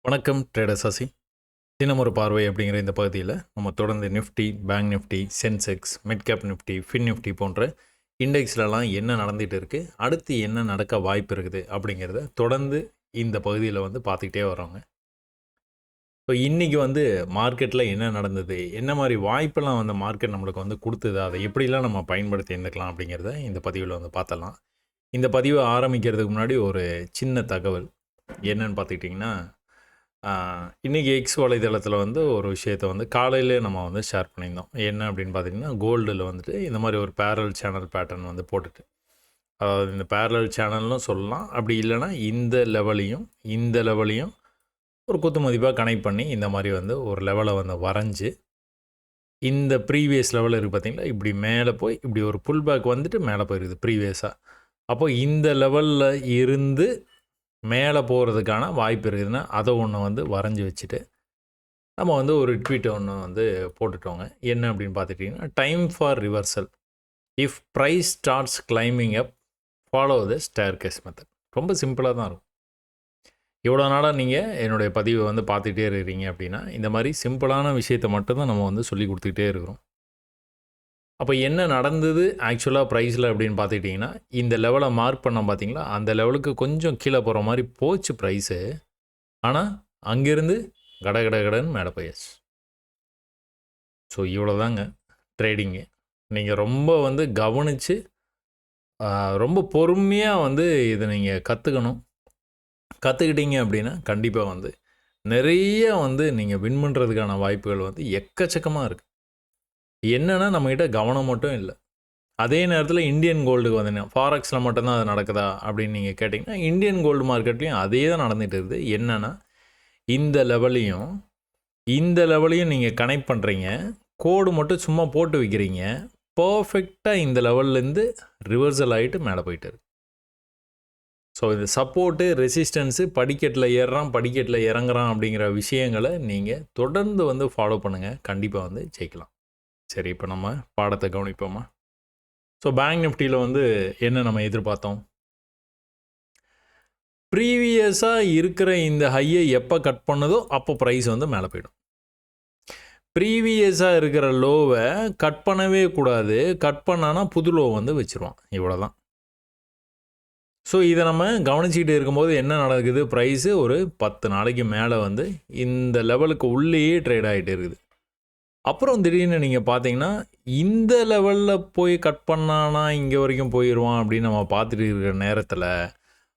வணக்கம் ட்ரேடர் சசி. தினம் ஒரு பார்வை அப்படிங்கிற இந்த பகுதியில் நம்ம தொடர்ந்து Nifty, bank Nifty, Sensex, mid cap Nifty, fin Nifty போன்ற இண்டெக்ஸ்லலாம் என்ன நடந்துகிட்டு இருக்குது, அடுத்து என்ன நடக்க வாய்ப்பு இருக்குது அப்படிங்கிறத தொடர்ந்து இந்த பகுதியில் வந்து பார்த்துக்கிட்டே வரோங்க. இப்போ இன்றைக்கி வந்து மார்க்கெட்டில் என்ன நடந்தது, என்ன மாதிரி வாய்ப்பெல்லாம் வந்து மார்க்கெட் நம்மளுக்கு வந்து கொடுத்தது, அதை எப்படிலாம் நம்ம பயன்படுத்தி இருந்துக்கலாம் அப்படிங்கிறத இந்த பதிவில் வந்து பார்த்தலாம். இந்த பதிவை ஆரம்பிக்கிறதுக்கு முன்னாடி ஒரு சின்ன தகவல் என்னன்னு பார்த்துக்கிட்டிங்கன்னா, இன்றைக்கி எக்ஸ் வலைதளத்தில் வந்து ஒரு விஷயத்தை வந்து காலையிலே நம்ம வந்து ஷேர் பண்ணியிருந்தோம். என்ன அப்படின்னு பார்த்தீங்கன்னா, கோல்டில் வந்துட்டு இந்த மாதிரி ஒரு பேரல் சேனல் பேட்டர்ன் வந்து போட்டுட்டு, அதாவது இந்த பேரல் சேனல்னும் சொல்லலாம், அப்படி இல்லைனா இந்த லெவலையும் ஒரு குத்து மதிப்பாக கனெக்ட் பண்ணி இந்த மாதிரி வந்து ஒரு லெவலை வந்து வரைஞ்சி, இந்த ப்ரீவியஸ் லெவல் இருக்குது பார்த்திங்களா, இப்படி மேலே போய் இப்படி ஒரு புல் பேக் வந்துட்டு மேலே போயிருக்குது ப்ரீவியஸாக. அப்போ இந்த லெவலில் இருந்து மேலே போகிறதுக்கான வாய்ப்பு இருக்குதுன்னா அதை ஒன்று வந்து வரைஞ்சி வச்சுட்டு நம்ம வந்து ஒரு ட்வீட்டை ஒன்று வந்து போட்டுட்டோங்க. என்ன அப்படின்னு பார்த்துட்டிங்கன்னா, time for reversal, if price starts climbing up, follow the staircase method. ரொம்ப சிம்பிளாக தான் இருக்கும். இவ்வளோ நாளாக நீங்கள் என்னுடைய பதிவை வந்து பார்த்துக்கிட்டே இருக்கிறீங்க அப்படின்னா, இந்த மாதிரி சிம்பிளான விஷயத்தை மட்டும்தான் நம்ம வந்து சொல்லி கொடுத்துக்கிட்டே இருக்கிறோம். அப்போ என்ன நடந்தது ஆக்சுவலாக ப்ரைஸில் அப்படின்னு பார்த்துக்கிட்டிங்கன்னா, இந்த லெவலை மார்க் பண்ணோம் பார்த்தீங்களா, அந்த லெவலுக்கு கொஞ்சம் கீழே போகிற மாதிரி போச்சு ப்ரைஸு. ஆனால் அங்கேருந்து கடன்னு மேலே போயாச்சு. ஸோ இவ்வளோ தாங்க ட்ரேடிங்கு. நீங்கள் ரொம்ப வந்து கவனித்து ரொம்ப பொறுமையாக வந்து இதை நீங்கள் கற்றுக்கணும். கற்றுக்கிட்டீங்க அப்படின்னா கண்டிப்பாக வந்து நிறைய வந்து நீங்கள் வின் பண்ணுறதுக்கான வாய்ப்புகள் வந்து எக்கச்சக்கமாக இருக்குது. என்னென்னா நம்மக்கிட்ட கவனம் மட்டும் இல்லை. அதே நேரத்தில் இந்தியன் கோல்டுக்கு வந்தீங்கன்னா, ஃபாரெக்ஸில் மட்டும்தான் அது நடக்குதா அப்படின்னு நீங்கள் கேட்டிங்கன்னா, இந்தியன் கோல்டு மார்க்கெட்லேயும் அதே தான் நடந்துகிட்டு இருக்குது. என்னென்னா, இந்த லெவலையும் நீங்கள் கனெக்ட் பண்ணுறீங்க, கோடு மட்டும் சும்மா போட்டு வைக்கிறீங்க, பர்ஃபெக்டாக இந்த லெவல்லேருந்து ரிவர்சல் ஆகிட்டு மேலே போயிட்டு இருக்கு. ஸோ இந்த சப்போர்ட்டு, ரெசிஸ்டன்ஸு, படிக்கட்டில் ஏறுறான், படிக்கட்டில் இறங்குறான் அப்படிங்கிற விஷயங்களை நீங்கள் தொடர்ந்து வந்து ஃபாலோ பண்ணுங்கள். கண்டிப்பாக வந்து ஜெயிக்கலாம். சரி, இப்போ நம்ம பாடத்தை கவனிப்போமா? ஸோ பேங்க் நிஃப்டியில் வந்து என்ன நம்ம எதிர்பார்த்தோம்? ப்ரீவியஸாக இருக்கிற இந்த ஹையை எப்போ கட் பண்ணதோ அப்போ ப்ரைஸ் வந்து மேலே போயிடும். ப்ரீவியஸாக இருக்கிற லோவை கட் பண்ணவே கூடாது. கட் பண்ணானா புது லோ வந்து வச்சுருவான். இவ்வளோ தான். ஸோ இதை நம்ம கவனிச்சிக்கிட்டு இருக்கும்போது என்ன நடக்குது, ப்ரைஸு ஒரு 10 நாளைக்கு மேலே வந்து இந்த லெவலுக்கு உள்ளேயே ட்ரேட் ஆகிட்டு இருக்குது. அப்புறம் திடீர்னு நீங்கள் பார்த்தீங்கன்னா, இந்த லெவலில் போய் கட் பண்ணானா இங்கே வரைக்கும் போயிடுவான் அப்படின்னு நம்ம பார்த்துட்டு இருக்கிற நேரத்தில்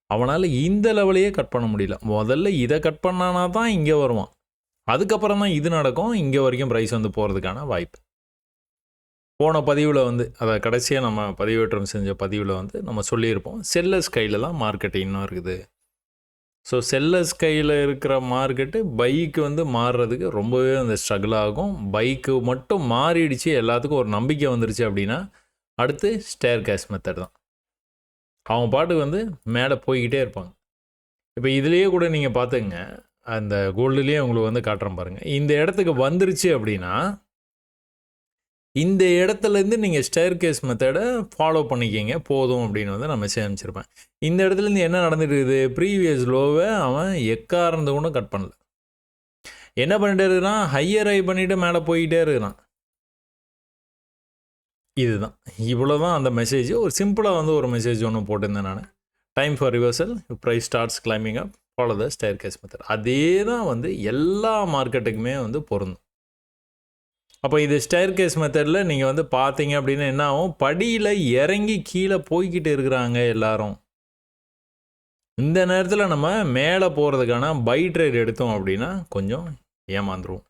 அவனால் இந்த லெவலையே கட் பண்ண முடியல. முதல்ல இதை கட் பண்ணானா தான் இங்கே வருவான். அதுக்கப்புறம் தான் இது நடக்கும். இங்கே வரைக்கும் ப்ரைஸ் வந்து போகிறதுக்கான வாய்ப்பு. போன பதிவில் வந்து அதை கடைசியாக நம்ம பதிவேற்றம் செஞ்ச பதிவில் வந்து நம்ம சொல்லியிருப்போம், செல்லர்ஸ் கையில் தான் மார்க்கெட் இன்னும் இருக்குது. ஸோ செல்லர்ஸ் கையில் இருக்கிற மார்க்கெட்டு பைக்கு வந்து மாறுறதுக்கு ரொம்பவே அந்த ஸ்ட்ரகிள் ஆகும். பைக்கு மட்டும் மாறிடுச்சு, எல்லாத்துக்கும் ஒரு நம்பிக்கை வந்துருச்சு அப்படின்னா அடுத்து ஸ்டேர் கேஸ் மெத்தட் தான். அவங்க பாட்டுக்கு வந்து மேலே போய்கிட்டே இருப்பாங்க. இப்போ இதுலேயே கூட நீங்கள் பார்த்துங்க, அந்த கோல்டுலேயே உங்களுக்கு வந்து காட்டுறேன் பாருங்கள். இந்த இடத்துக்கு வந்துருச்சு அப்படின்னா இந்த இடத்துலேருந்து நீங்கள் ஸ்டேர் கேஸ் மெத்தடை ஃபாலோ பண்ணிக்கிங்க போதும் அப்படின்னு வந்து நான் மெசேஜ் அனுப்பிச்சிருப்பேன். இந்த இடத்துலேருந்து என்ன நடந்துட்டு இருக்குது, ப்ரீவியஸ் லோவை அவன் எக்காரந்து கூட கட் பண்ணல. என்ன பண்ணிட்டே இருக்கிறான், ஹையர் ஹை பண்ணிவிட்டு மேலே போய்கிட்டே இருக்கிறான். இதுதான், இவ்வளோ தான் அந்த மெசேஜ். ஒரு சிம்பிளாக வந்து ஒரு மெசேஜ் ஒன்று போட்டிருந்தேன் நான். Time for reversal, price starts climbing up, follow the staircase method. அதே தான் வந்து எல்லா மார்க்கெட்டுக்குமே வந்து பொருந்தும். அப்போ இது ஸ்டேர் கேஸ் மெத்தடில் நீங்கள் வந்து பார்த்தீங்க அப்படின்னா என்ன ஆகும், படியில் இறங்கி கீழே போய்கிட்டு இருக்கிறாங்க எல்லாரும். இந்த நேரத்தில் நம்ம மேலே போகிறதுக்கான பை ட்ரேட் எடுத்தோம் அப்படின்னா கொஞ்சம் ஏமாந்துருவோம்.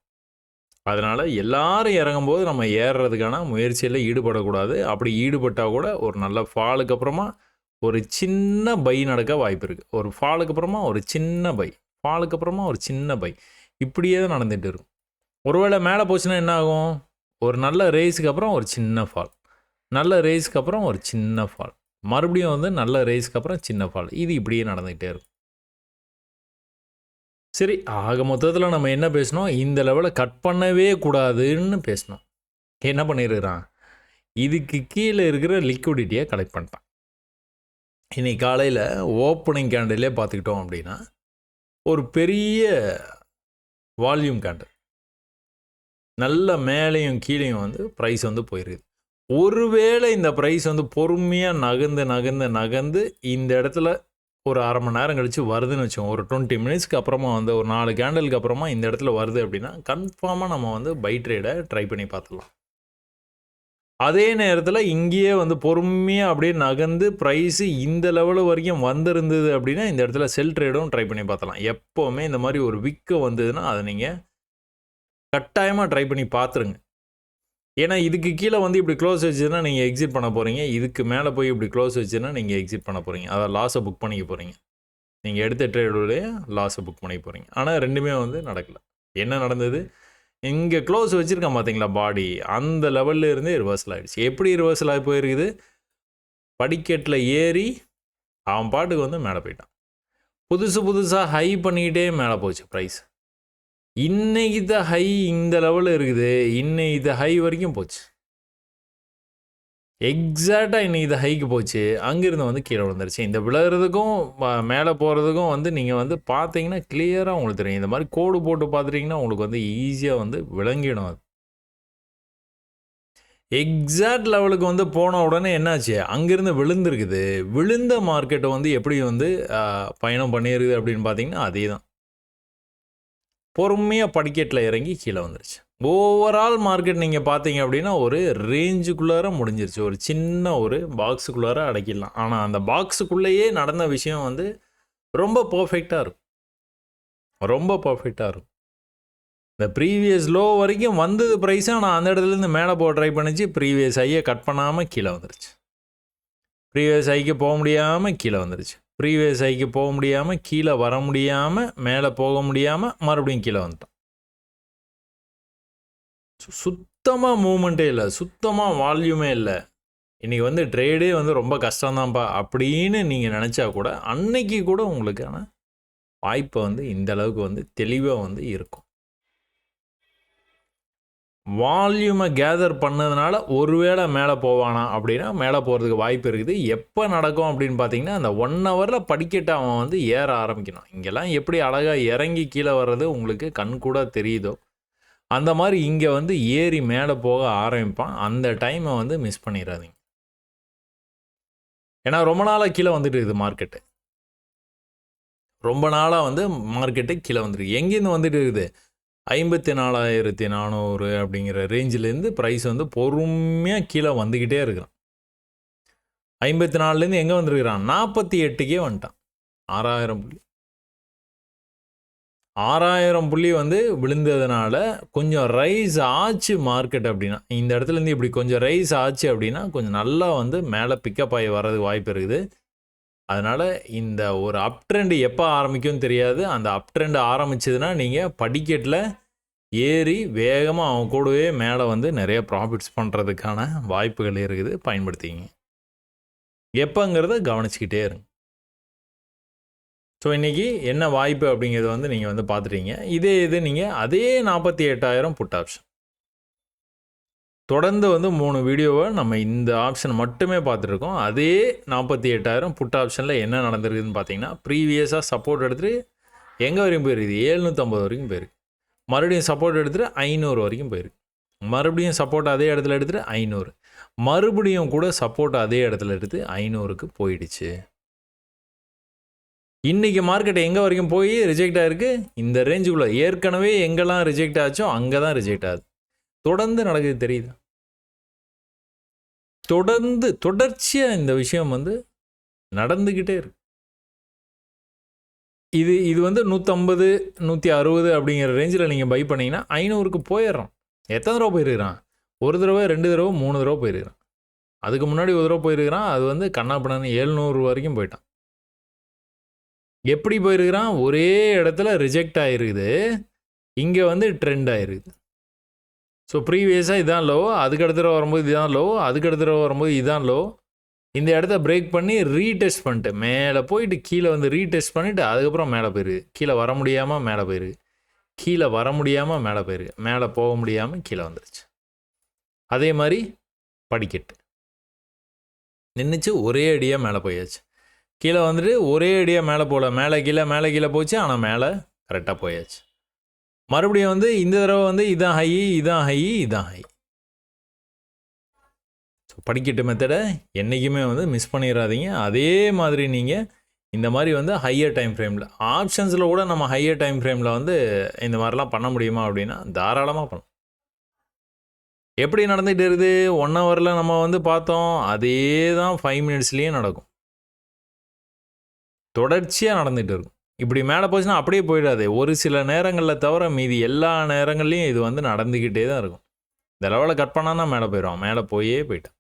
அதனால் எல்லாரும் இறங்கும்போது நம்ம ஏறுறதுக்கான முயற்சியில் ஈடுபடக்கூடாது. அப்படி ஈடுபட்டால் கூட ஒரு நல்ல ஃபாலுக்கு அப்புறமா ஒரு சின்ன பை நடக்க வாய்ப்பு இருக்குது. ஒரு ஃபாலுக்கு அப்புறமா ஒரு சின்ன பை, ஃபாலுக்கு அப்புறமா ஒரு சின்ன பை, இப்படியே தான் நடந்துகிட்டு இருக்கும். ஒருவேளை மேலே போச்சுன்னா என்ன ஆகும், ஒரு நல்ல ரேஸுக்கு அப்புறம் ஒரு சின்ன ஃபால், நல்ல ரேஸுக்கு அப்புறம் ஒரு சின்ன ஃபால், மறுபடியும் வந்து நல்ல ரேஸுக்கு அப்புறம் சின்ன ஃபால், இது இப்படியே நடந்துகிட்டே இருக்கும். சரி, ஆக மொத்தத்தில் நம்ம என்ன பேசணும், இந்த லெவலில் கட் பண்ணவே கூடாதுன்னு பேசணும். என்ன பண்ணியிருக்கிறான், இதுக்கு கீழே இருக்கிற லிக்விடிட்டியை கலெக்ட் பண்ணிட்டான். இன்றைக்கி காலையில் ஓப்பனிங் கேண்டிலே பார்த்துக்கிட்டோம் அப்படின்னா ஒரு பெரிய வால்யூம் கேண்டல், நல்ல மேலேயும் கீழேயும் வந்து ப்ரைஸ் வந்து போயிருக்குது. ஒருவேளை இந்த ப்ரைஸ் வந்து பொறுமையாக நகர்ந்து இந்த இடத்துல ஒரு அரை மணி நேரம் கழித்து வருதுன்னு வச்சோம், ஒரு 20 மினிட்ஸ்க்கு அப்புறமா வந்து ஒரு 4 கேண்டலுக்கு அப்புறமா இந்த இடத்துல வருது அப்படின்னா கன்ஃபார்மாக நம்ம வந்து பை ட்ரேடை ட்ரை பண்ணி பார்த்துடலாம். அதே நேரத்தில் இங்கேயே வந்து பொறுமையாக அப்படியே நகர்ந்து ப்ரைஸு இந்த லெவலு வரைக்கும் வந்திருந்தது அப்படின்னா இந்த இடத்துல செல் ட்ரேடும் ட்ரை பண்ணி பார்த்தலாம். எப்போவுமே இந்த மாதிரி ஒரு விக்கு வந்ததுன்னா அதை நீங்கள் கட்டாயமாக ட்ரை பண்ணி பார்த்துருங்க. ஏன்னா இதுக்கு கீழே வந்து இப்படி க்ளோஸ் வச்சுன்னா நீங்கள் எக்ஸிட் பண்ண போகிறீங்க, இதுக்கு மேலே போய் இப்படி க்ளோஸ் வச்சுன்னா நீங்கள் எக்ஸிட் பண்ண போகிறீங்க, அதை லாஸை புக் பண்ணிக்க போகிறீங்க. நீங்கள் எடுத்த ட்ரேடோடைய லாஸை புக் பண்ணிக்க போகிறீங்க. ஆனால் ரெண்டுமே வந்து நடக்கலை. என்ன நடந்தது, இங்கே க்ளோஸ் வச்சுருக்கான் பார்த்தீங்களா பாடி, அந்த லெவலில் இருந்தே ரிவர்சல் ஆகிடுச்சு. எப்படி ரிவர்சல் ஆகி போயிருக்குது, படிக்கட்டில் ஏறி அவன் பாட்டுக்கு வந்து மேலே போயிட்டான். புதுசாக ஹை பண்ணிக்கிட்டே மேலே போச்சு ப்ரைஸ். இன்னைக்கு தான் ஹை இந்த லெவலில் இருக்குது, இன்னைக்கு இது ஹை வரைக்கும் போச்சு. எக்ஸாக்டாக இன்னைக்கு இது ஹைக்கு போச்சு, அங்கேருந்து வந்து கீழே விழுந்துருச்சு. இந்த விழுகிறதுக்கும் மேலே போகிறதுக்கும் வந்து நீங்கள் வந்து பார்த்தீங்கன்னா கிளியராக உங்களுக்கு தெரியும். இந்த மாதிரி கோடு போட்டு பார்த்துட்டிங்கன்னா உங்களுக்கு வந்து ஈஸியாக வந்து விளங்கிடும். அது எக்ஸாக்ட் லெவலுக்கு வந்து போன உடனே என்னாச்சு, அங்கேருந்து விழுந்துருக்குது. விழுந்த மார்க்கெட்டை வந்து எப்படி வந்து பயணம் பண்ணியிருக்குது அப்படின்னு பார்த்தீங்கன்னா அதே தான். பொறுமையாக படிக்கட்டில் இறங்கி கீழே வந்துருச்சு. ஓவரால் மார்க்கெட் நீங்கள் பார்த்தீங்க அப்படின்னா ஒரு ரேஞ்சுக்குள்ளார முடிஞ்சிருச்சு. ஒரு சின்ன ஒரு பாக்ஸுக்குள்ளார அடக்கிடலாம். ஆனால் அந்த பாக்ஸுக்குள்ளேயே நடந்த விஷயம் வந்து ரொம்ப பர்ஃபெக்டாக இருக்கும். இந்த ப்ரீவியஸ் லோ வரைக்கும் வந்தது ப்ரைஸு, ஆனால் அந்த இடத்துலேருந்து மேலே போக ட்ரை பண்ணிச்சு. ப்ரீவியஸ் ஹையை கட் பண்ணாமல் கீழே வந்துருச்சு. ப்ரீவியஸ் ஹைக்கு போக முடியாமல் கீழே வந்துருச்சு. ப்ரீவியஸ் ஹைக்கு போக முடியாமல் கீழே வர முடியாமல் மேலே போக முடியாமல் மறுபடியும் கீழே வந்துட்டான். சுத்தமாக மூமெண்ட்டே இல்லை, சுத்தமாக வால்யூமே இல்லை. இன்றைக்கி வந்து ட்ரேடே வந்து ரொம்ப கஷ்டம்தான்ப்பா அப்படின்னு நீங்கள் நினச்சா கூட அன்னைக்கு கூட உங்களுக்கான வாய்ப்பை வந்து இந்த அளவுக்கு வந்து தெளிவாக வந்து இருக்கும். வால்யூமை கேதர் பண்ணதுனால ஒருவேளை மேலே போவானா அப்படின்னா மேலே போகிறதுக்கு வாய்ப்பு இருக்குது. எப்போ நடக்கும் அப்படின்னு பார்த்தீங்கன்னா அந்த 1 ஹவரில் படிக்கட்டு அவன் வந்து ஏற ஆரம்பிக்கணும். இங்கெல்லாம் எப்படி அழகாக இறங்கி கீழே வர்றது உங்களுக்கு கண் கூட தெரியுதோ அந்த மாதிரி இங்கே வந்து ஏறி மேலே போக ஆரம்பிப்பான். அந்த டைமை வந்து மிஸ் பண்ணிடாதீங்க. ஏன்னா ரொம்ப நாளாக கீழே வந்துட்டு இருக்குது மார்க்கெட்டு. ரொம்ப நாளாக வந்து மார்க்கெட்டு கீழே வந்துருக்கு. எங்கேருந்து வந்துட்டு இருக்குது, 54,400 அப்படிங்கிற ரேஞ்சிலேருந்து ப்ரைஸ் வந்து பொறுமையாக கீழே வந்துக்கிட்டே இருக்கிறான். 54லேருந்து எங்கே வந்துருக்கிறான், 48க்கே வந்துட்டான். 6000 புள்ளி 6000 புள்ளி வந்து விழுந்ததுனால கொஞ்சம் ரைஸ் ஆச்சு மார்க்கெட். அப்படின்னா இந்த இடத்துலேருந்து இப்படி கொஞ்சம் ரைஸ் ஆச்சு அப்படின்னா கொஞ்சம் நல்லா வந்து மேலே பிக்கப் ஆகி வர்றதுக்கு வாய்ப்பு இருக்குது. அதனால் இந்த ஒரு அப் ட்ரெண்டு எப்போ ஆரம்பிக்கும்னு தெரியாது. அந்த அப் ட்ரெண்டு ஆரம்பிச்சதுன்னா நீங்கள் படிக்கட்டில் ஏறி வேகமாக அவன் கூடவே மேலே வந்து நிறைய ப்ராஃபிட்ஸ் பண்ணுறதுக்கான வாய்ப்புகள் இருக்குது. பயன்படுத்திங்க. எப்போங்கிறத கவனிச்சிக்கிட்டே இருங்க. ஸோ இன்றைக்கி என்ன வாய்ப்பு அப்படிங்கிறத வந்து நீங்கள் வந்து பார்த்துட்டீங்க. இது நீங்கள் அதே 48,000 புட் ஆப்ஷன் தொடர்ந்து வந்து 3 வீடியோவை நம்ம இந்த ஆப்ஷன் மட்டுமே பார்த்துருக்கோம். அதே 48,000 புட் ஆப்ஷனில் என்ன நடந்திருக்குதுன்னு பார்த்தீங்கன்னா ப்ரீவியஸாக சப்போர்ட் எடுத்துகிட்டு எங்கே வரைக்கும் போயிருக்குது, 750 வரைக்கும் போயிருக்கு. மறுபடியும் சப்போர்ட் எடுத்துகிட்டு 500 வரைக்கும் போயிருக்கு. மறுபடியும் சப்போர்ட் அதே இடத்துல எடுத்துகிட்டு 500, மறுபடியும் கூட சப்போர்ட் அதே இடத்துல எடுத்து 500க்கு போயிடுச்சு. இன்றைக்கி மார்க்கெட் எங்கே வரைக்கும் போய் ரிஜெக்ட் ஆகிருக்கு, இந்த ரேஞ்சுக்குள்ளே. ஏற்கனவே எங்கெல்லாம் ரிஜெக்ட் ஆச்சோ அங்கே தான் ரிஜெக்ட் ஆகுது. தொடர்ந்து நடக்குது, தெரியுது. தொடர்ச்சியாக இந்த விஷயம் வந்து நடந்துக்கிட்டே இருக்கு. இது வந்து 150 160 அப்படிங்கிற ரேஞ்சில் நீங்கள் பை பண்ணிங்கன்னா 500க்கு போயிடுறோம். எத்தனை தடவை போயிருக்கிறான், ஒரு தடவை 2 தடவை 3 தடவை போயிருக்கிறான். அதுக்கு முன்னாடி ஒரு தடவை போயிருக்கிறான், அது வந்து கண்ணாப்பண்ணு 700 வரைக்கும் போயிட்டான். எப்படி போயிருக்கிறான், ஒரே இடத்துல ரிஜெக்ட் ஆகிருக்குது, இங்கே வந்து ட்ரெண்ட் ஆகிருக்குது. ஸோ ப்ரீவியஸாக இதான் லோ, அதுக்கடுத்த வரும்போது இதுதான் லோ, அதுக்கடுத்த வரும்போது இதுதான் லோ. இந்த இடத்த பிரேக் பண்ணி ரீடெஸ்ட் பண்ணிட்டு மேலே போயிட்டு கீழே வந்து ரீடெஸ்ட் பண்ணிவிட்டு அதுக்கப்புறம் மேலே போயிருக்கு. கீழே வர முடியாமல் மேலே போயிருக்கு, கீழே வர முடியாமல் மேலே போயிருக்கு, மேலே போக முடியாமல் கீழே வந்துருச்சு. அதே மாதிரி படிக்கட்டு நின்றுச்சு, ஒரே அடியாக மேலே போயாச்சு. கீழே வந்துட்டு ஒரே அடியாக மேலே போகல, மேலே கீழே போச்சு. ஆனால் மேலே கரெக்டாக போயாச்சு. மறுபடியும் வந்து இந்த தடவை வந்து இதான் ஹை, இதான் ஹை. ஸோ படிக்கட்டு மெத்தடை என்றைக்குமே வந்து மிஸ் பண்ணிடாதீங்க. அதே மாதிரி நீங்கள் இந்த மாதிரி வந்து ஹையர் டைம் ஃப்ரேமில் ஆப்ஷன்ஸில் கூட நம்ம ஹையர் டைம் ஃப்ரேமில் வந்து இந்த மாதிரிலாம் பண்ண முடியுமா அப்படின்னா தாராளமாக பண்ணலாம். எப்படி நடந்துகிட்டு இருக்குது 1 ஹவரில் நம்ம வந்து பார்த்தோம், அதே தான் 5 மினிட்ஸ்லேயே நடக்கும். தொடர்ச்சியாக நடந்துகிட்டு இருக்கும். இப்படி மேலே போச்சுன்னா அப்படியே போயிடாது. ஒரு சில நேரங்களில் தவிர மீதி எல்லா நேரங்கள்லையும் இது வந்து நடந்துக்கிட்டே தான் இருக்கும். இந்த லெவலில் கட் பண்ணான்னா மேலே போயிடுவான். மேலே போயிட்டான்.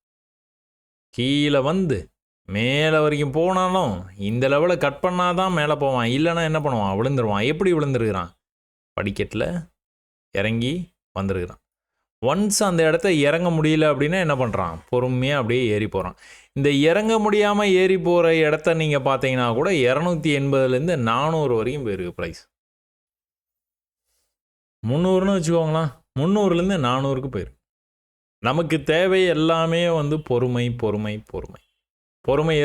கீழே வந்து மேலே வரைக்கும் போனாலும் இந்த லெவலை கட் பண்ணால் தான் மேலே போவான். இல்லைன்னா என்ன பண்ணுவான்? விழுந்துருவான். எப்படி விழுந்துருக்கிறான்? படிக்கட்டில் இறங்கி வந்திருக்கிறான். ஒன்ஸ் அந்த இடத்த இறங்க முடியல அப்படின்னா என்ன பண்ணுறான்? பொறுமையாக அப்படியே ஏறி போகிறான். இந்த இறங்க முடியாமல் ஏறி போகிற இடத்த நீங்கள் பார்த்தீங்கன்னா கூட 280லேருந்து 400 வரைக்கும் போயிருக்கு ப்ரைஸ். 300ன்னு வச்சுக்கோங்களேன், 300லேருந்து 400க்கு போயிருக்கு. நமக்கு தேவை எல்லாமே வந்து பொறுமை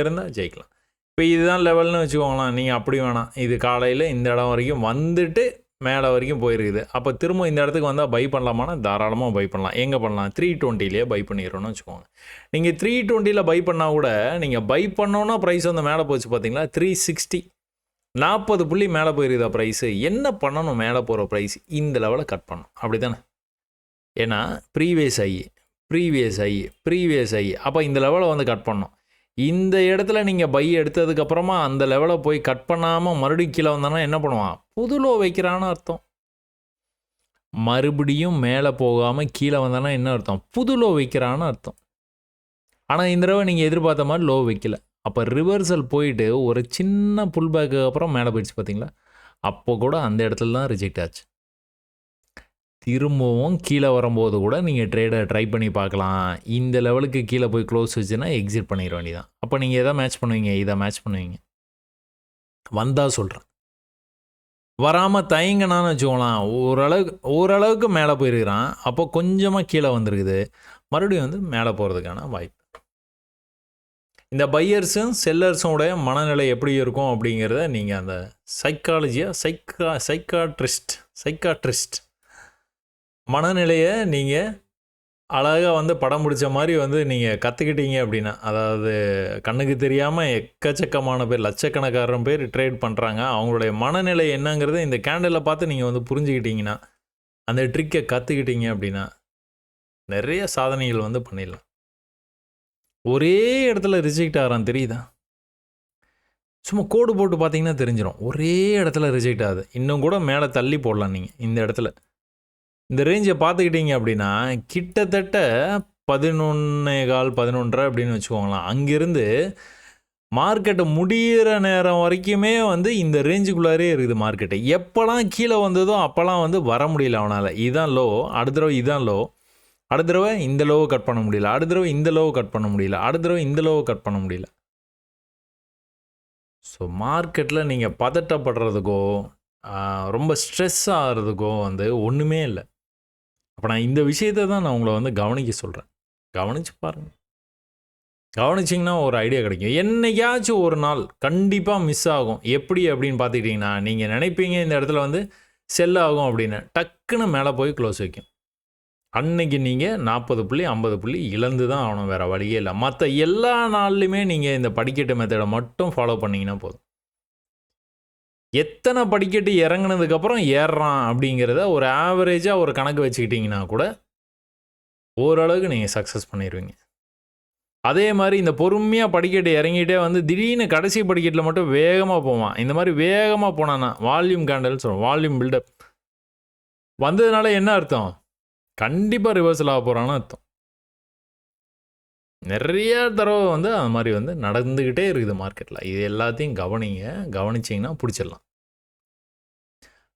இருந்தால் ஜெயிக்கலாம். இப்போ இதுதான் லெவல்னு வச்சுக்கோங்களேன். நீங்கள் அப்படி வேணாம், இது காலையில் இந்த இடம் வரைக்கும் வந்துட்டு மேலே வரைக்கும் போயிருக்குது. அப்போ திரும்ப இந்த இடத்துக்கு வந்தால் பை பண்ணலாமான்னா தாராளமாக பை பண்ணலாம். எங்கே பண்ணலாம்? 320லேயே பை பண்ணிடுறோன்னு வச்சுக்கோங்க. நீங்கள் 320ல் பை பண்ணால் கூட நீங்கள் பை பண்ணோன்னா ப்ரைஸ் வந்து மேலே போச்சு பார்த்தீங்களா? 360, 40 புள்ளி மேலே போயிருக்குதா ப்ரைஸு? என்ன பண்ணணும்? மேலே போகிற ப்ரைஸ் இந்த லெவலில் கட் பண்ணணும். அப்படி தானே? ஏன்னா ப்ரீவியஸ் ஐ அப்போ இந்த லெவலை வந்து கட் பண்ணணும். இந்த இடத்துல நீங்கள் பை எடுத்ததுக்கப்புறமா அந்த லெவலை போய் கட் பண்ணாமல் மறுபடியும் கீழே வந்தானா என்ன பண்ணுவான்? புது லோ வைக்கிறான்னு அர்த்தம். மறுபடியும் மேலே போகாமல் கீழே வந்தானா என்ன அர்த்தம்? புது லோ வைக்கிறான்னு அர்த்தம். ஆனால் இந்த தடவை நீங்கள் எதிர்பார்த்த மாதிரி லோ வைக்கல. அப்போ ரிவர்சல் போயிட்டு ஒரு சின்ன புல் பேக்கு அப்புறம் மேலே போயிடுச்சு பார்த்தீங்களா? அப்போ கூட அந்த இடத்துல தான் ரிஜெக்ட் ஆச்சு. திரும்பவும் கீழே வரும்போது கூட நீங்கள் ட்ரேடை ட்ரை பண்ணி பார்க்கலாம். இந்த லெவலுக்கு கீழே போய் க்ளோஸ் வச்சுன்னா எக்ஸிட் பண்ணிட வேண்டியதான். அப்போ நீங்கள் எதை மேட்ச் பண்ணுவீங்க? இதை மேட்ச் பண்ணுவீங்க. வந்தால் சொல்கிறேன், வராமல் தயங்கினான்னு வச்சுக்கோங்களேன். ஓரளவுக்கு மேலே போயிருக்கிறான். அப்போ கொஞ்சமாக கீழே வந்துருக்குது. மறுபடியும் வந்து மேலே போகிறதுக்கான வாய்ப்பு. இந்த பையர்ஸும் செல்லர்ஸோடைய மனநிலை எப்படி இருக்கும் அப்படிங்கிறத நீங்கள் அந்த சைக்காட்ரிஸ்ட் மனநிலையை நீங்கள் அழகாக வந்து படம் பிடிச்ச மாதிரி வந்து நீங்கள் கற்றுக்கிட்டீங்க அப்படின்னா, அதாவது கண்ணுக்கு தெரியாமல் எக்கச்சக்கமான பேர், லட்சக்கணக்கான பேர் ட்ரேட் பண்ணுறாங்க. அவங்களுடைய மனநிலை என்னங்கிறத இந்த கேண்டலில் பார்த்து நீங்கள் வந்து புரிஞ்சுக்கிட்டீங்கன்னா, அந்த ட்ரிக்கை கற்றுக்கிட்டீங்க அப்படின்னா நிறைய சாதனைகள் வந்து பண்ணிடலாம். ஒரே இடத்துல ரிஜெக்ட் ஆகிறான் தெரியுதா? சும்மா கோடு போட்டு பார்த்தீங்கன்னா தெரிஞ்சிடும். ஒரே இடத்துல ரிஜெக்ட் ஆகுது. இன்னும் கூட மேலே தள்ளி போடலாம். நீங்கள் இந்த இடத்துல இந்த ரேஞ்சை பார்த்துக்கிட்டீங்க அப்படின்னா கிட்டத்தட்ட 11.15, 11.5 அப்படின்னு வச்சுக்கோங்களேன். அங்கேருந்து மார்க்கெட்டை முடிகிற நேரம் வரைக்குமே வந்து இந்த ரேஞ்சுக்குள்ளாரே இருக்குது மார்க்கெட்டு. எப்போல்லாம் கீழே வந்ததோ அப்போல்லாம் வந்து வர முடியல அவனால். இதுதான் லோ, அடுத்த தடவை இதுதான் லோ, அடுத்த தடவை இந்த லோவை கட் பண்ண முடியல, அடுத்த தடவை இந்த லோவை கட் பண்ண முடியல, அடுத்த தடவை இந்த லோவை கட் பண்ண முடியல. ஸோ மார்க்கெட்டில் நீங்கள் பதட்டப்படுறதுக்கோ ரொம்ப ஸ்ட்ரெஸ் ஆகிறதுக்கோ வந்து ஒன்றுமே இல்லை. அப்போ நான் இந்த விஷயத்தை தான் நான் உங்களை வந்து கவனிக்க சொல்கிறேன். கவனித்து பாருங்கள். கவனிச்சிங்கன்னா ஒரு ஐடியா கிடைக்கும். என்னைக்காச்சும் ஒரு நாள் கண்டிப்பாக மிஸ் ஆகும். எப்படி அப்படின்னு பார்த்துக்கிட்டிங்கன்னா, நீங்கள் நினைப்பீங்க இந்த இடத்துல வந்து செல் ஆகும் அப்படின்னு, டக்குன்னு மேலே போய் க்ளோஸ் வைக்கும். அன்னைக்கு நீங்கள் 40 புள்ளி 50 புள்ளி இழந்து தான் ஆகணும். வேறு வழியே இல்லை. மற்ற எல்லா நாள்லையுமே நீங்கள் இந்த படிக்கட்டு மெத்தடை மட்டும் ஃபாலோ பண்ணிங்கன்னா போதும். எத்தனை படிக்கட்டு இறங்கினதுக்கப்புறம் ஏறுறான் அப்படிங்கிறத ஒரு ஆவரேஜாக ஒரு கணக்கு வச்சுக்கிட்டிங்கன்னா கூட ஓரளவுக்கு நீங்கள் சக்ஸஸ் பண்ணிடுவீங்க. அதே மாதிரி இந்த பொறுமையாக படிக்கட்டு இறங்கிட்டே வந்து திடீர்னு கடைசி படிக்கட்டில் மட்டும் வேகமாக போவான். இந்த மாதிரி வேகமாக போனான்னா வால்யூம் கேண்டல் சொல்லுவோம், வால்யூம் பில்டப் வந்ததுனால என்ன அர்த்தம்? கண்டிப்பாக ரிவர்சல் ஆக போகிறான்னு அர்த்தம். நிறைய தடவை வந்து அது மாதிரி வந்து நடந்துக்கிட்டே இருக்குது மார்க்கெட்டில். இது எல்லாத்தையும் கவனிச்சிங்கன்னா பிடிச்சிடலாம்.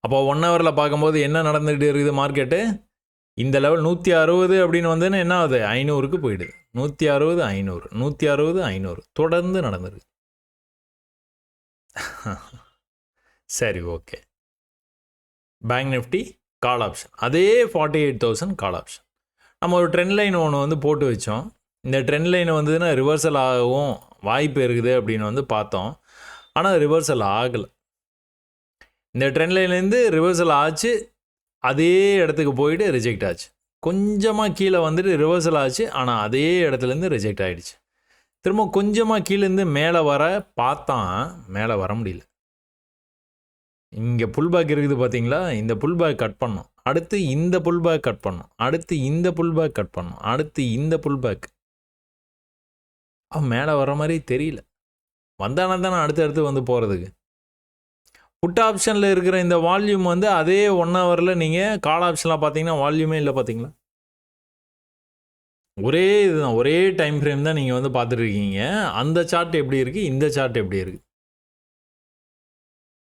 அப்போ 1 ஹவரில் பார்க்கும்போது என்ன நடந்துகிட்டு இருக்குது மார்க்கெட்டு? இந்த லெவல் 160 அப்படின்னு வந்ததுன்னா என்ன ஆகுது? 500க்கு போயிடுது. 160, 500, 160, 500 தொடர்ந்து நடந்துருக்கு. சரி, okay. Bank Nifty call option, அதே 48,000 கால் ஆப்ஷன். நம்ம ஒரு ட்ரெண்ட் லைன் ஒன்று வந்து போட்டு வச்சோம். இந்த ட்ரெண்ட் லைன் வந்ததுன்னா ரிவர்சல் ஆகவும் வாய்ப்பு இருக்குது அப்படின்னு வந்து பார்த்தோம். ஆனால் ரிவர்சல் ஆகலை. இந்த ட்ரெண்ட் லைன்லேருந்து ரிவர்சல் ஆச்சு, அதே இடத்துக்கு போயிட்டு ரிஜெக்ட் ஆச்சு. கொஞ்சமாக கீழே வந்துட்டு ரிவர்சல் ஆச்சு, ஆனால் அதே இடத்துலேருந்து ரிஜெக்ட் ஆகிடுச்சு. திரும்ப கொஞ்சமாக கீழேருந்து மேலே வர பார்த்தான், மேலே வர முடியல. இங்கே புல் பேக் இருக்குது பார்த்தீங்களா, இந்த புல் பேக் கட் பண்ணோம், அடுத்து இந்த புல் பேக் கட் பண்ணோம், அடுத்து இந்த புல் பேக் கட் பண்ணோம், அடுத்து இந்த புல் பேக். மேலே வர மாதிரி தெரியல. வந்தானே தானே அடுத்து வந்து போகிறதுக்கு. புட் ஆப்ஷனில் இருக்கிற இந்த வால்யூம் வந்து அதே 1 ஹவரில் நீங்கள் கால் ஆப்ஷனில் பார்த்தீங்கன்னா வால்யூமே இல்லை. பார்த்தீங்களா, ஒரே இதுதான், ஒரே டைம் ஃப்ரேம் தான் நீங்கள் வந்து பார்த்துட்ருக்கீங்க. அந்த சார்ட் எப்படி இருக்குது, இந்த சார்ட் எப்படி இருக்குது.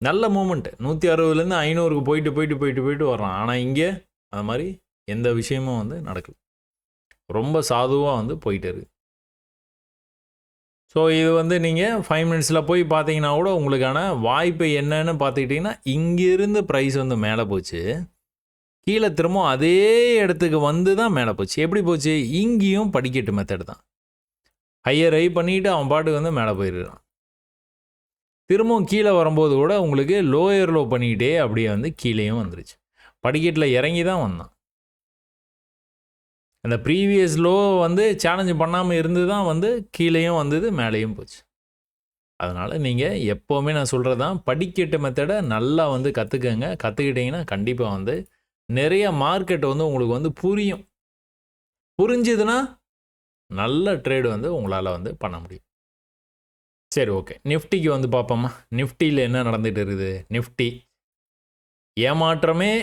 நல்ல மூமெண்ட்டு 160லேருந்து 500க்கு போயிட்டு வர்றான். ஆனால் இங்கே அது மாதிரி எந்த விஷயமும் வந்து நடக்கல. ரொம்ப சாதுவாக வந்து போயிட்டு இருக்குது. ஸோ இது வந்து நீங்கள் 5 மினிட்ஸில் போய் பார்த்தீங்கன்னா கூட உங்களுக்கான வாய்ப்பு என்னன்னு பார்த்துக்கிட்டிங்கன்னா, இங்கேருந்து ப்ரைஸ் வந்து மேலே போச்சு, கீழே திரும்ப அதே இடத்துக்கு வந்து தான் மேலே போச்சு. எப்படி போச்சு, இங்கேயும் படிக்கட்டு மெத்தட் தான். ஹையர் ஹை பண்ணிவிட்டு அவன் பாட்டுக்கு வந்து மேலே போயிடுறான். திரும்பவும் கீழே வரும்போது கூட உங்களுக்கு லோயர் லோ பண்ணிக்கிட்டே அப்படியே வந்து கீழேயும் வந்துருச்சு. படிக்கட்டில் இறங்கி தான் வந்தான். அந்த ப்ரீவியஸ் லோ வந்து சேலஞ்சு பண்ணாமல் இருந்து தான் வந்து கீழேயும் வந்தது, மேலேயும் போச்சு. அதனால் நீங்கள் எப்போவுமே நான் சொல்கிறது தான், படிக்கட்டு மெத்தடை நல்லா வந்து கற்றுக்கங்க. கற்றுக்கிட்டிங்கன்னா கண்டிப்பாக வந்து நிறைய மார்க்கெட் வந்து உங்களுக்கு வந்து புரியும். புரிஞ்சுதுன்னா நல்ல ட்ரேடு வந்து உங்களால் வந்து பண்ண முடியும். சரி, ஓகே. நிஃப்டிக்கு வந்து பார்ப்போமா. நிஃப்டியில் என்ன நடந்துகிட்டு இருக்குது. நிஃப்டி ஏமாற்றமே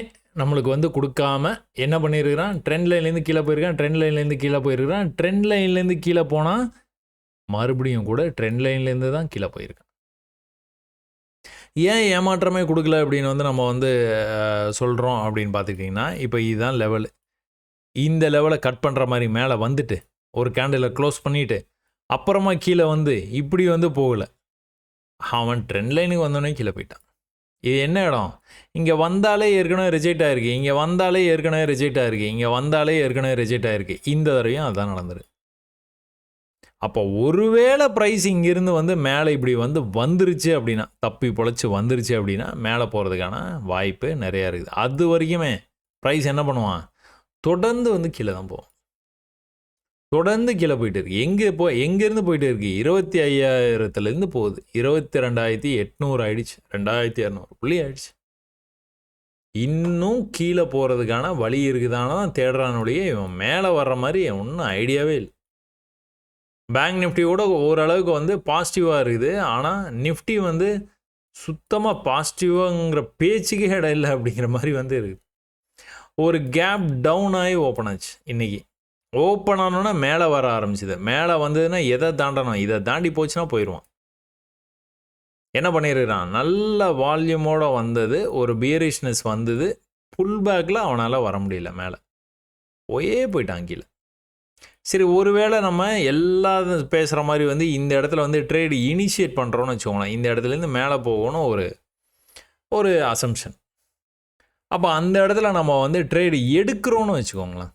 நம்மளுக்கு வந்து கொடுக்காம என்ன பண்ணியிருக்கிறான், ட்ரெண்ட் லைன்லேருந்து கீழே போயிருக்கான், ட்ரெண்ட் லைன்லேருந்து கீழே போயிருக்கிறான். ட்ரெண்ட் லைன்லேருந்து கீழே போனால் மறுபடியும் கூட ட்ரெண்ட் லைன்லேருந்து தான் கீழே போயிருக்கான். ஏன் ஏமாற்றமே கொடுக்கல அப்படின்னு வந்து நம்ம வந்து சொல்கிறோம் அப்படின்னு பார்த்துக்கிட்டிங்கன்னா, இப்போ இதுதான் லெவலு. இந்த லெவலை கட் பண்ணுற மாதிரி மேலே வந்துட்டு ஒரு கேண்டிலை க்ளோஸ் பண்ணிவிட்டு அப்புறமா கீழே வந்து இப்படி வந்து போகலை. அவன் ட்ரெண்ட் லைனுக்கு வந்தோடனே கீழே போயிட்டான். இது என்ன இடம், இங்கே வந்தாலே ஏற்கனவே ரிஜெக்ட் ஆகிருக்கு, இங்கே வந்தாலே ஏற்கனவே ரிஜெக்ட் ஆகிருக்கு, இங்கே வந்தாலே ஏற்கனவே ரிஜெக்ட் ஆகிருக்கு. இந்த தடவையும் அதுதான் நடந்துரு. அப்போ ஒருவேளை ப்ரைஸ் இங்கேருந்து வந்து மேலே இப்படி வந்து வந்துருச்சு அப்படின்னா, தப்பி பொழைச்சி வந்துருச்சு அப்படின்னா மேலே போகிறதுக்கான வாய்ப்பு நிறையா இருக்குது. அது வரைக்குமே ப்ரைஸ் என்ன பண்ணுவான், தொடர்ந்து வந்து கீழே தான் போவோம். தொடர்ந்து கீழே போயிட்டு இருக்கு. எங்கேருந்து போயிட்டு இருக்கு, 25,000லேருந்து போகுது. 22,800 ஆயிடுச்சு, 2,200 புள்ளி ஆயிடுச்சு. இன்னும் கீழே போகிறதுக்கான வழி இருக்குதான தான் தேடுறானுடைய. இவன் மேலே வர்ற மாதிரி ஒன்றும் ஐடியாவே இல்லை. பேங்க் நிஃப்டி கூட ஓரளவுக்கு வந்து பாசிட்டிவாக இருக்குது. ஆனால் நிஃப்டி வந்து சுத்தமாக பாசிட்டிவாங்கிற பேச்சுக்கே இடம் இல்லை அப்படிங்கிற மாதிரி வந்து இருக்குது. ஒரு கேப் டவுன் ஆகி ஓப்பன் ஆச்சு. இன்றைக்கி ஓப்பன் ஆனோன்னா மேலே வர ஆரம்பிச்சிது. மேலே வந்ததுன்னா எதை தாண்டணும், இதை தாண்டி போச்சுன்னா போயிடுவான். என்ன பண்ணியிருக்கிறான், நல்ல வால்யூமோடு வந்தது, ஒரு பியரிஷ்னஸ் வந்தது, புல் பேக்கில் அவனால் வர முடியல, மேலே போயிட்டான் கீழே. சரி, ஒருவேளை நம்ம எல்லாரும் பேசுகிற மாதிரி வந்து இந்த இடத்துல வந்து ட்ரேடு இனிஷியேட் பண்ணுறோன்னு வச்சுக்கோங்களேன். இந்த இடத்துலேருந்து மேலே போகணும் ஒரு அசம்ஷன். அப்போ அந்த இடத்துல நம்ம வந்து ட்ரேடு எடுக்கிறோன்னு வச்சுக்கோங்களேன்.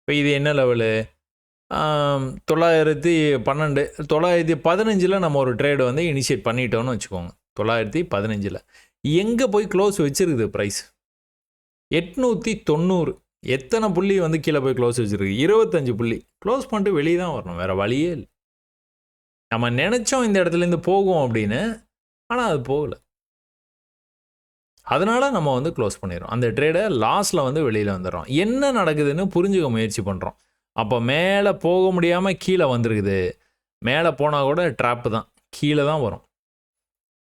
இப்போ இது என்ன லெவலு, 912, 915 நம்ம ஒரு ட்ரேடு வந்து இனிஷியேட் பண்ணிட்டோன்னு வச்சுக்கோங்க. 915 எங்கே போய் க்ளோஸ் வச்சுருக்குது ப்ரைஸ், 890. எத்தனை புள்ளி வந்து கீழே போய் க்ளோஸ் வச்சுருக்கு, 25 புள்ளி. க்ளோஸ் பண்ணிட்டு வெளியே தான் வரணும், வேறு வழியே இல்லை. நம்ம நினச்சோம் இந்த இடத்துலேருந்து போகும் அப்படின்னு, ஆனால் அது போகலை. அதனால் நம்ம வந்து க்ளோஸ் பண்ணிடுறோம். அந்த ட்ரேடை லாஸில் வந்து வெளியில் வந்துடுறோம். என்ன நடக்குதுன்னு புரிஞ்சுக்க முயற்சி பண்ணுறோம். அப்போ மேலே போக முடியாமல் கீழே வந்துருக்குது. மேலே போனால் கூட ட்ராப்பு தான், கீழே தான் வரும்.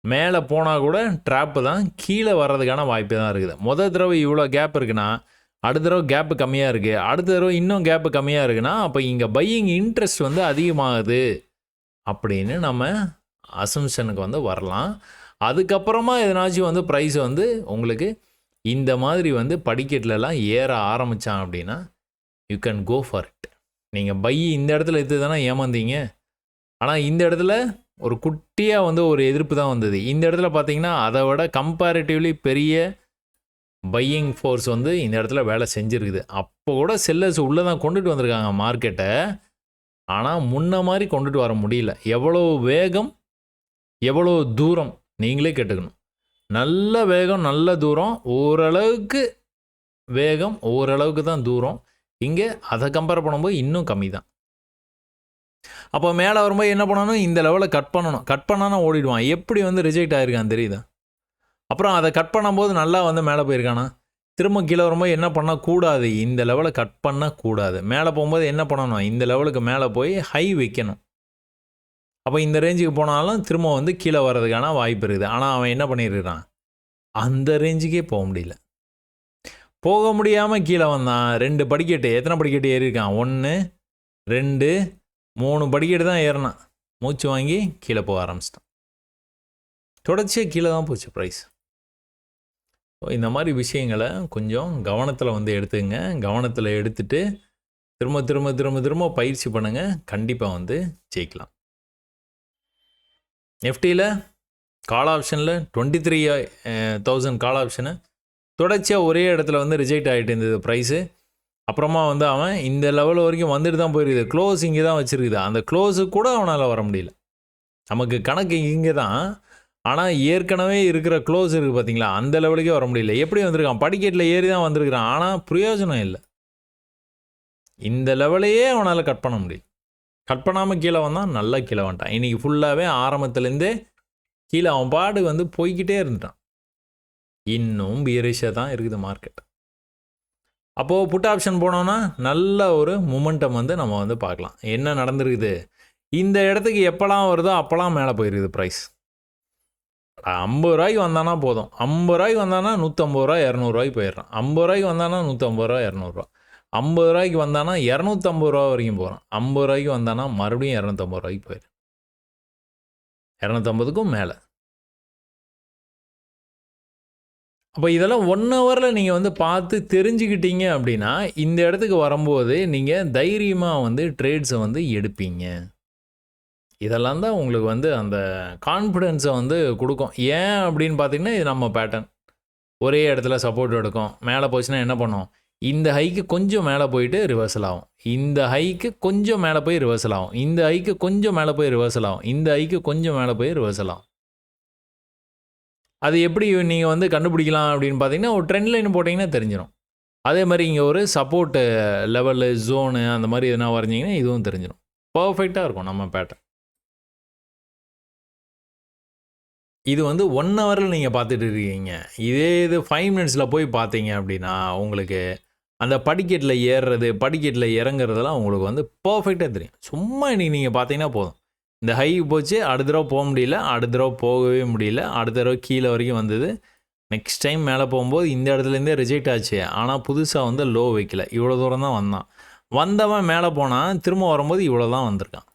மேலே போனால் கூட ட்ராப்பு தான், கீழே வர்றதுக்கான வாய்ப்பு தான் இருக்குது. முதல் தடவை இவ்வளோ கேப் இருக்குன்னா, அடுத்த தடவை கேப்பு கம்மியாக இருக்குது, அடுத்த தடவை இன்னும் கேப்பு கம்மியாக இருக்குன்னா, அப்போ இங்கே பையிங் இன்ட்ரெஸ்ட் வந்து அதிகமாகுது அப்படின்னு நம்ம அசம்ஷனுக்கு வந்து வரலாம். அதுக்கப்புறமா எதனாச்சும் வந்து ப்ரைஸ் வந்து உங்களுக்கு இந்த மாதிரி வந்து படிக்கட்டிலலாம் ஏற ஆரம்பித்தான் அப்படின்னா you can go for it. நீங்கள் பை இந்த இடத்துல எடுத்து தானே ஏமாந்தீங்க. ஆனால் இந்த இடத்துல ஒரு குட்டியாக வந்து ஒரு எதிர்ப்பு தான் வந்தது. இந்த இடத்துல பார்த்தீங்கன்னா அதை விட கம்பேரிட்டிவ்லி பெரிய பையிங் ஃபோர்ஸ் வந்து இந்த இடத்துல வேலை செஞ்சுருக்குது. அப்போ கூட செல்லர்ஸ் உள்ளே தான் கொண்டுட்டு வந்திருக்காங்க மார்க்கெட்டை. ஆனால் முன்ன மாதிரி கொண்டுட்டு வர முடியல. எவ்வளோ வேகம், எவ்வளோ தூரம் நீங்களே கேட்டுக்கணும். நல்ல வேகம், நல்ல தூரம், ஓரளவுக்கு வேகம், ஓரளவுக்கு தான் தூரம். இங்கே அதை கம்பேர் பண்ணும்போது இன்னும் கம்மி தான். அப்போ மேலே வரும்போது என்ன பண்ணணும், இந்த லெவலில் கட் பண்ணணும். கட் பண்ணானா ஓடிடுவான். எப்படி வந்து ரிஜெக்ட் ஆகிருக்கான் தெரியுதா? அப்புறம் அதை கட் பண்ணும்போது நல்லா வந்து மேலே போயிருக்கானா? திரும்ப கீழே வரும்போது என்ன பண்ணக்கூடாது, இந்த லெவலை கட் பண்ணக்கூடாது. மேலே போகும்போது என்ன பண்ணணும், இந்த லெவலுக்கு மேலே போய் ஹை வைக்கணும். அப்போ இந்த ரேஞ்சுக்கு போனாலும் திரும்ப வந்து கீழே வர்றதுக்கான வாய்ப்பு இருக்குது. ஆனால் அவன் என்ன பண்ணியிருக்கிறான், அந்த ரேஞ்சுக்கே போக முடியல. போக முடியாமல் கீழே வந்தான். 2 படிக்கட்டு, எத்தனை படிக்கட்டு ஏறியிருக்கான், 1 2 3 படிக்கட்டு தான் ஏறினான். மூச்சு வாங்கி கீழே போக ஆரம்பிச்சிட்டான். தொடர்ச்சியாக கீழே தான் போச்சு ப்ரைஸ். இந்த மாதிரி விஷயங்களை கொஞ்சம் கவனத்தில் வந்து எடுத்துங்க. கவனத்தில் எடுத்துட்டு திரும்ப திரும்ப திரும்ப திரும்ப பயிற்சி பண்ணுங்கள். கண்டிப்பாக வந்து ஜெயிக்கலாம். நிஃப்டியில் கால் ஆப்ஷனில் 23,000 கால் ஆப்ஷனு தொடர்ச்சியாக ஒரே இடத்துல வந்து ரிஜெக்ட் ஆகிட்டு இருந்தது ப்ரைஸு. அப்புறமா வந்து அவன் இந்த லெவல் வரைக்கும் வந்துட்டு தான் போயிருக்குது. க்ளோஸ் இங்கே தான் வச்சுருக்குது. அந்த க்ளோஸுக்கு கூட அவனால் வர முடியல. நமக்கு கணக்கு இங்கே தான். ஆனால் ஏற்கனவே இருக்கிற க்ளோஸ் இருக்குது பார்த்தீங்களா, அந்த லெவலுக்கே வர முடியல. எப்படி வந்திருக்கான், படிக்கட்டில் ஏறி தான் வந்திருக்கிறான். ஆனால் பிரயோஜனம் இல்லை. இந்த லெவலையே அவனால் கட் பண்ண முடியல. கட் பண்ணாமல் கீழே வந்தான், நல்லா கீழே வந்துட்டான். இன்றைக்கி ஃபுல்லாகவே ஆரம்பத்துலேருந்தே கீழே அவன் பாடு வந்து போய்கிட்டே இருந்துட்டான். இன்னும் பியரிஷாக தான் இருக்குது மார்க்கெட். அப்போது புட் ஆப்ஷன் போனோன்னா நல்ல ஒரு மொமெண்டம் வந்து நம்ம வந்து பார்க்கலாம். என்ன நடந்திருக்குது, இந்த இடத்துக்கு எப்போலாம் வருதோ அப்போலாம் மேலே போயிருக்குது ப்ரைஸ். 50 ரூபாய்க்கு வந்தானா போதும். 50 ரூபாய்க்கு வந்தானா 150 ரூபா 200 ரூபாய்க்கு போயிடுறான். 50 ரூபாய்க்கு வந்தானா 150 ரூபா 200 ரூபா. 50 ரூபாய்க்கு வந்தானா 250 ரூபா வரைக்கும் போகிறான். 50 ரூபாய்க்கு வந்தானா மறுபடியும் 250 ரூபாய்க்கு போயிடும். 250க்கும் மேலே. அப்போ இதெல்லாம் 1 ஹவரில் நீங்கள் வந்து பார்த்து தெரிஞ்சுக்கிட்டீங்க அப்படின்னா இந்த இடத்துக்கு வரும்போது நீங்கள் தைரியமாக வந்து ட்ரேட்ஸை வந்து எடுப்பீங்க. இதெல்லாம் தான் உங்களுக்கு வந்து அந்த கான்ஃபிடென்ஸை வந்து கொடுக்கும். ஏன் அப்படின்னு பார்த்தீங்கன்னா, இது நம்ம பேட்டர்ன். ஒரே இடத்துல சப்போர்ட் எடுக்கும். மேலே போச்சுன்னா என்ன பண்ணும், இந்த ஹைக்கு கொஞ்சம் மேலே போயிட்டு ரிவர்சல் ஆகும். இந்த ஹைக்கு கொஞ்சம் மேலே போய் ரிவர்சல் ஆகும். இந்த ஹைக்கு கொஞ்சம் மேலே போய் ரிவர்சல் ஆகும். இந்த ஹைக்கு கொஞ்சம் மேலே போய் ரிவர்சல் ஆகும். அது எப்படி நீங்கள் வந்து கண்டுபிடிக்கலாம் அப்படின்னு பார்த்தீங்கன்னா, ஒரு ட்ரெண்ட் லைன் போட்டிங்கன்னா தெரிஞ்சிடும். அதே மாதிரி இங்கே ஒரு சப்போர்ட்டு லெவலு, ஜோனு அந்த மாதிரி எதுனா வரைஞ்சிங்கன்னா இதுவும் தெரிஞ்சிடும். பர்ஃபெக்டாக இருக்கும் நம்ம பேட்டர்ன். இது வந்து 1 ஹவரில் நீங்கள் பார்த்துட்டு இருக்கீங்க. இதே இது 5 மினிட்ஸில் போய் பார்த்தீங்க அப்படின்னா உங்களுக்கு அந்த படிக்கட்டில் ஏறுறது, படிக்கட்டில் இறங்குறதெல்லாம் உங்களுக்கு வந்து பர்ஃபெக்டாக தெரியும். சும்மா இன்றைக்கி நீங்கள் பார்த்தீங்கன்னா போதும். இந்த ஹை போச்சு, அடுத்த தடவை போக முடியல, அடுத்த தடவை போகவே முடியல, அடுத்த தடவை கீழே வரைக்கும் வந்தது. நெக்ஸ்ட் டைம் மேலே போகும்போது இந்த இடத்துலேருந்தே ரிஜெக்ட் ஆச்சு. ஆனால் புதுசாக வந்து லோ வைக்கல. இவ்வளோ தூரம் தான் வந்தான். வந்தவன் மேலே போனால் திரும்ப வரும்போது இவ்வளோ தான் வந்திருக்கான்.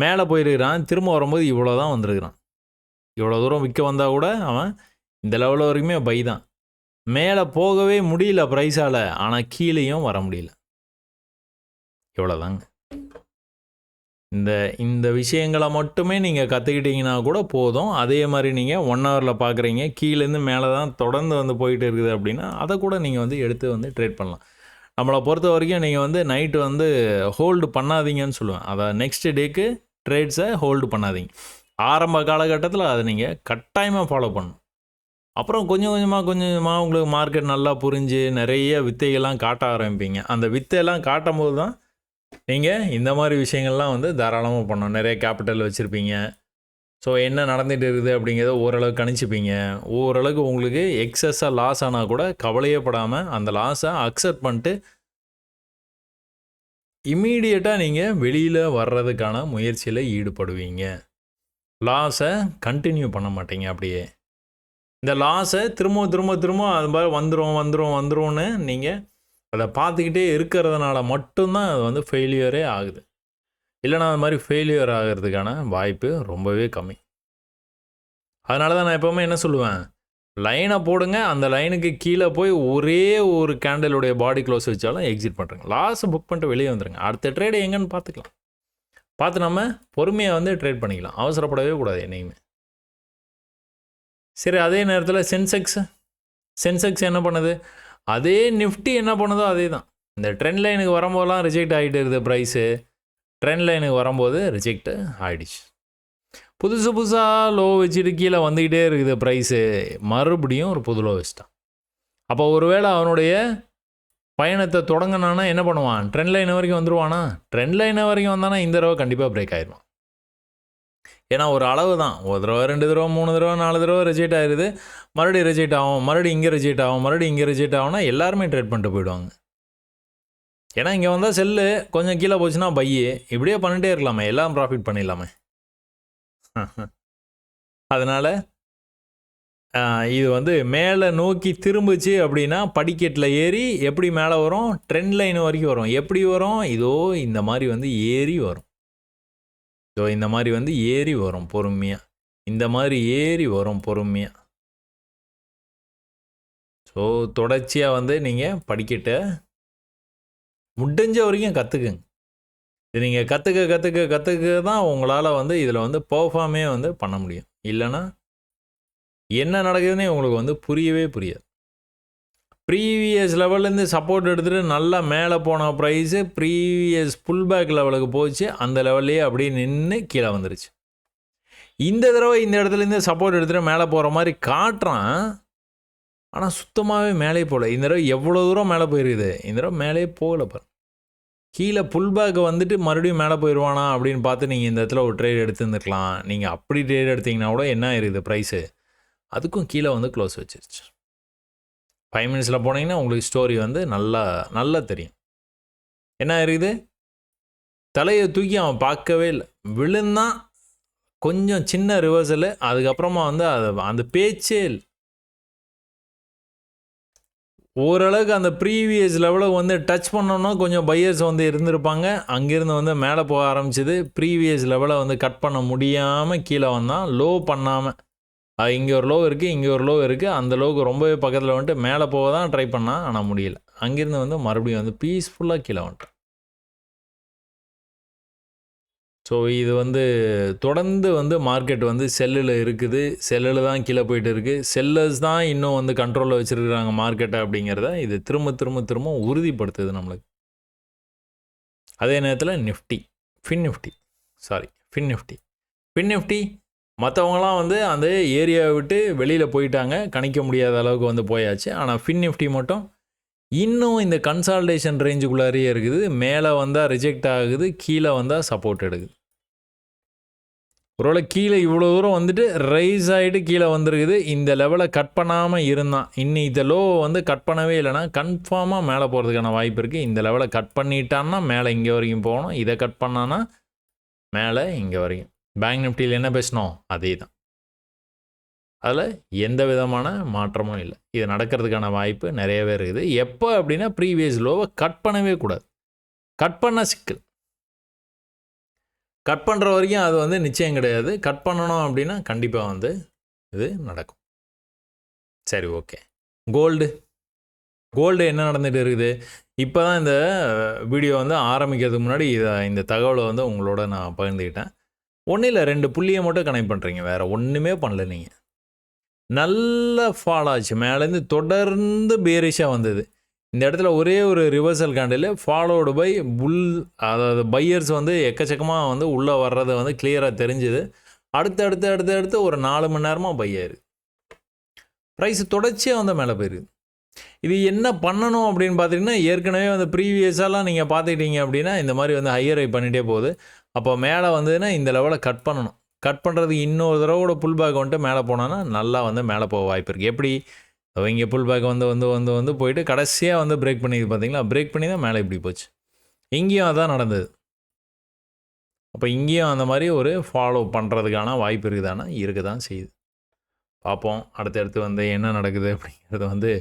மேலே போயிருக்கிறான், திரும்ப வரும்போது இவ்வளோ தான் வந்திருக்கிறான். இவ்வளோ தூரம் விற்க வந்தால் கூட அவன் இந்த லெவலில் வரைக்குமே பை தான். மேலே போகவே முடியல ப்ரைஸால், ஆனால் கீழேயும் வர முடியல. இவ்வளோதாங்க. இந்த விஷயங்களை மட்டுமே நீங்கள் கற்றுக்கிட்டீங்கன்னா கூட போதும். அதே மாதிரி நீங்கள் 1 ஹவரில் பார்க்குறீங்க, கீழேருந்து மேலே தான் தொடர்ந்து வந்து போயிட்டு இருக்குது அப்படின்னா அதை கூட நீங்கள் வந்து எடுத்து வந்து ட்ரேட் பண்ணலாம். நம்மளை பொறுத்த வரைக்கும் நீங்கள் வந்து நைட்டு வந்து ஹோல்டு பண்ணாதீங்கன்னு சொல்லுவேன். அதை நெக்ஸ்ட் டேக்கு ட்ரேட்ஸை ஹோல்டு பண்ணாதீங்க. ஆரம்ப காலகட்டத்தில் அதை நீங்கள் கட்டாயமாக ஃபாலோ பண்ணணும். அப்புறம் கொஞ்சம் கொஞ்சமாக உங்களுக்கு மார்க்கெட் நல்லா புரிஞ்சு நிறைய வித்தைகள்லாம் காட்ட ஆரம்பிப்பீங்க. அந்த வித்தையெல்லாம் காட்டும் போது தான் நீங்கள் இந்த மாதிரி விஷயங்கள்லாம் வந்து தாராளமாக பண்ணணும். நிறைய கேபிட்டல் வச்சுருப்பீங்க. ஸோ என்ன நடந்துகிட்டு இருக்குது அப்படிங்கிறத ஓரளவுக்கு கணிச்சிப்பீங்க. ஓரளவுக்கு உங்களுக்கு எக்ஸஸாக லாஸ் ஆனால் கூட கவலையே படாமல் அந்த லாஸை அக்செப்ட் பண்ணிட்டு இம்மீடியட்டாக நீங்கள் வெளியில் வர்றதுக்கான முயற்சியில் ஈடுபடுவீங்க. லாஸை கண்டினியூ பண்ண மாட்டீங்க. அப்படியே இந்த லாஸை திரும்ப அது மாதிரி வந்துரும்னு நீங்கள் அதை பார்த்துக்கிட்டே இருக்கிறதுனால மட்டும்தான் அது வந்து ஃபெயிலியரே ஆகுது. இல்லைனா அது மாதிரி ஃபெயிலியர் ஆகிறதுக்கான வாய்ப்பு ரொம்பவே கம்மி. அதனால தான் நான் எப்போவுமே என்ன சொல்லுவேன், லைனை போடுங்க, அந்த லைனுக்கு கீழே போய் ஒரே ஒரு கேண்டலுடைய பாடி க்ளோஸ் வச்சாலும் எக்ஸிட் பண்ணுறேங்க. லாஸை புக் பண்ணிட்டு வெளியே வந்துடுங்க. அடுத்த ட்ரேடு எங்கன்னு பார்த்துக்கலாம். பார்த்து நம்ம பொறுமையாக வந்து ட்ரேட் பண்ணிக்கலாம். அவசரப்படவே கூடாது என்னையுமே. சரி, அதே நேரத்தில் சென்செக்ஸ் என்ன பண்ணுது, அதே நிஃப்டி என்ன பண்ணுதோ அதே தான். இந்த ட்ரெண்ட் லைனுக்கு வரும்போதெல்லாம் ரிஜெக்ட் ஆகிட்டு இருக்குது ப்ரைஸு. ட்ரெண்ட் லைனுக்கு வரும்போது ரிஜெக்ட் ஆகிடுச்சு. புதுசு புதுசாக லோ வச்சுட்டு கீழே வந்துக்கிட்டே இருக்குது ப்ரைஸு, மறுபடியும் ஒரு புது லோ வச்சுட்டான். அப்போ ஒருவேளை அவனுடைய பயணத்தை தொடங்கினானா என்ன பண்ணுவான்? ட்ரெண்ட் லைன் வரைக்கும் வந்துடுவானா? ட்ரெண்ட் லைன் வரைக்கும் வந்தானா இந்த தடவை கண்டிப்பாக பிரேக் ஆயிடுவான். ஏன்னா ஒரு அளவு தான், ஒரு தடவை 2 தடவை 3 தடவை 4 தடவை ரிஜெக்ட் ஆயிடுது, மறுபடியும் ரிஜெக்ட் ஆகும், மறுபடியும் இங்கே ரிஜெக்ட் ஆகும், மறுபடியும் இங்கே ரிஜெக்ட் ஆகும்னா எல்லாருமே ட்ரேட் பண்ணிட்டு போயிடுவாங்க. ஏன்னா இங்கே வந்தால் செல்லு, கொஞ்சம் கீழே போச்சுன்னா பையு, இப்படியே பண்ணிகிட்டே இருக்கலாமே, எல்லாம் ப்ராஃபிட் பண்ணிடலாமே. அதனால் இது வந்து மேலே நோக்கி திரும்பிச்சு அப்படின்னா படிக்கட்டில் ஏறி எப்படி மேலே வரும்? ட்ரெண்ட் லைன் வரைக்கும் வரும். எப்படி வரும்? இதோ இந்த மாதிரி வந்து ஏறி வரும். இதோ இந்த மாதிரி வந்து ஏறி வரும் பொறுமையாக, இந்த மாதிரி ஏறி வரும் பொறுமையாக. ஸோ தொடர்ச்சியாக வந்து நீங்கள் படிக்கட்டை முடிஞ்ச வரைக்கும் கற்றுக்குங்க. இது நீங்கள் கற்றுக்க தான் உங்களால் வந்து இதில் வந்து பெர்ஃபார்மே வந்து பண்ண முடியும். இல்லைன்னா என்ன நடக்குதுன்னே உங்களுக்கு வந்து புரியவே புரியாது. ப்ரீவியஸ் லெவல்லேருந்து சப்போர்ட் எடுத்துகிட்டு நல்லா மேலே போன ப்ரைஸு ப்ரீவியஸ் புல் பேக் லெவலுக்கு போச்சு, அந்த லெவல்லையே அப்படியே நின்று கீழே வந்துருச்சு. இந்த தடவை இந்த இடத்துலேருந்து சப்போர்ட் எடுத்துகிட்டு மேலே போகிற மாதிரி காட்டுறான், ஆனால் சுத்தமாகவே மேலே போகல. இந்த தடவை எவ்வளோ தூரம் மேலே போயிருக்குது, இந்த தடவை மேலே போகலை பாரு. கீழே புல் பேக் வந்துட்டு மறுபடியும் மேலே போயிடுவானா அப்படின்னு பார்த்து நீங்கள் இந்த இடத்துல ஒரு ட்ரேட் எடுத்துருந்துருக்கலாம். நீங்கள் அப்படி ட்ரேட் எடுத்திங்கன்னா கூட என்ன ஆயிருக்குது ப்ரைஸு, அதுக்கும் கீழே வந்து க்ளோஸ் வச்சிருச்சு. 5 மினிட்ஸில் போனீங்கன்னா உங்களுக்கு ஸ்டோரி வந்து நல்லா தெரியும். என்ன இருக்குது, தலையை தூக்கி அவன் பார்க்கவே இல்லை, விழுந்தான், கொஞ்சம் சின்ன ரிவர்சலு, அதுக்கப்புறமா வந்து அந்த பேச்சே இல்லை. ஓரளவுக்கு அந்த ப்ரீவியஸ் லெவலுக்கு வந்து டச் பண்ணோன்னா கொஞ்சம் பையர்ஸ் வந்து இருந்திருப்பாங்க. அங்கேருந்து வந்து மேலே போக ஆரம்பிச்சிது. ப்ரீவியஸ் லெவலை வந்து கட் பண்ண முடியாமல் கீழே வந்தான், லோ பண்ணாமல். இங்கே ஒரு லோ இருக்குது, இங்கே ஒரு லோ இருக்குது, அந்த லோவுக்கு ரொம்பவே பக்கத்தில் வந்துட்டு மேலே போக தான் ட்ரை பண்ணான், ஆனால் முடியல. அங்கேருந்து வந்து மறுபடியும் வந்து பீஸ்ஃபுல்லாக கீழே வந்துட்டான். ஸோ இது வந்து தொடர்ந்து வந்து மார்க்கெட் வந்து செல்லில் இருக்குது, செல்லில் தான் கீழே போயிட்டு இருக்குது, செல்லர்ஸ் தான் இன்னும் வந்து கண்ட்ரோலில் வச்சுருக்குறாங்க மார்க்கெட்டை அப்படிங்கிறத இது திரும்ப உறுதிப்படுத்துது நம்மளுக்கு. அதே நேரத்தில் ஃபின் நிஃப்டி மற்றவங்களாம் வந்து அந்த ஏரியாவை விட்டு வெளியில் போயிட்டாங்க, கணிக்க முடியாத அளவுக்கு வந்து போயாச்சு. ஆனால் ஃபின் நிஃப்டி மட்டும் இன்னும் இந்த கன்சால்டேஷன் ரேஞ்சுக்குள்ளாரியே இருக்குது. மேலே வந்தால் ரிஜெக்ட் ஆகுது, கீழே வந்தால் சப்போர்ட் எடுக்குது. ஒருவேளை கீழே இவ்வளோ தூரம் வந்துட்டு ரைஸ் ஆகிட்டு கீழே வந்துருக்குது, இந்த லெவலை கட் பண்ணாமல் இருந்தான், இன்னும் இந்த லோ வந்து கட் பண்ணவே இல்லைனா கன்ஃபார்மாக மேலே போகிறதுக்கான வாய்ப்பு இருக்குது. இந்த லெவலை கட் பண்ணிட்டான்னா மேலே இங்கே வரைக்கும் போகணும், இதை கட் பண்ணான்னா மேலே இங்கே வரைக்கும். பேங்க் நிஃப்டியில் என்ன பேசணும், அதே தான். அதில் எந்த விதமான மாற்றமும் இல்லை. இது நடக்கிறதுக்கான வாய்ப்பு நிறையவே இருக்குது. எப்போ அப்படின்னா ப்ரீவியஸ் லோவை கட் பண்ணவே கூடாது. கட் பண்ண சிக்கல். கட் பண்ணுற வரைக்கும் அது வந்து நிச்சயம் கிடையாது. கட் பண்ணணும் அப்படின்னா கண்டிப்பாக வந்து இது நடக்கும். சரி, ஓகே. கோல்டு என்ன நடந்துகிட்டு இருக்குது? இப்போ தான் இந்த வீடியோ வந்து ஆரம்பிக்கிறதுக்கு முன்னாடி இந்த தகவலை வந்து உங்களோட நான் பகிர்ந்துக்கிட்டேன். ஒன்றும் இல்லை, 2 புள்ளியை மட்டும் கனெக்ட் பண்ணுறீங்க, வேறு ஒன்றுமே பண்ணல. நீங்கள் நல்ல ஃபால் ஆச்சு, மேலேருந்து தொடர்ந்து பேரிஷாக வந்தது. இந்த இடத்துல ஒரே ஒரு ரிவர்சல் கேண்டில் ஃபாலோடு பை புல், அதாவது பையர்ஸ் வந்து எக்கச்சக்கமாக வந்து உள்ளே வர்றது வந்து கிளியராக தெரிஞ்சுது. அடுத்து ஒரு 4 மணி நேரமாக பையாரு ப்ரைஸ் தொடர்ச்சியாக வந்து மேலே போயிருக்குது. இது என்ன பண்ணணும் அப்படின்னு பார்த்தீங்கன்னா, ஏற்கனவே வந்து ப்ரீவியஸாலாம் நீங்கள் பார்த்துக்கிட்டீங்க அப்படின்னா இந்த மாதிரி வந்து ஹையர் ஹை பண்ணிகிட்டே போகுது. அப்போ மேலே வந்ததுன்னா இந்த லெவலை கட் பண்ணணும். கட் பண்ணுறதுக்கு இன்னொரு தடவை கூட புல் பேக் வந்துட்டு மேலே போனோன்னா நல்லா வந்து மேலே போக வாய்ப்பு இருக்குது. எப்படி இங்கே புல் பேக் வந்து போயிட்டு கடைசியாக வந்து பிரேக் பண்ணிது பார்த்தீங்களா? பிரேக் பண்ணி தான் மேலே இப்படி போச்சு. இங்கேயும் அதான் நடந்தது. அப்போ இங்கேயும் அந்த மாதிரி ஒரு ஃபாலோ பண்ணுறதுக்கான வாய்ப்பு இருக்குதானா? இருக்க தான் செய்யுது. பார்ப்போம் அடுத்தடுத்து வந்து என்ன நடக்குது அப்படிங்கிறது வந்து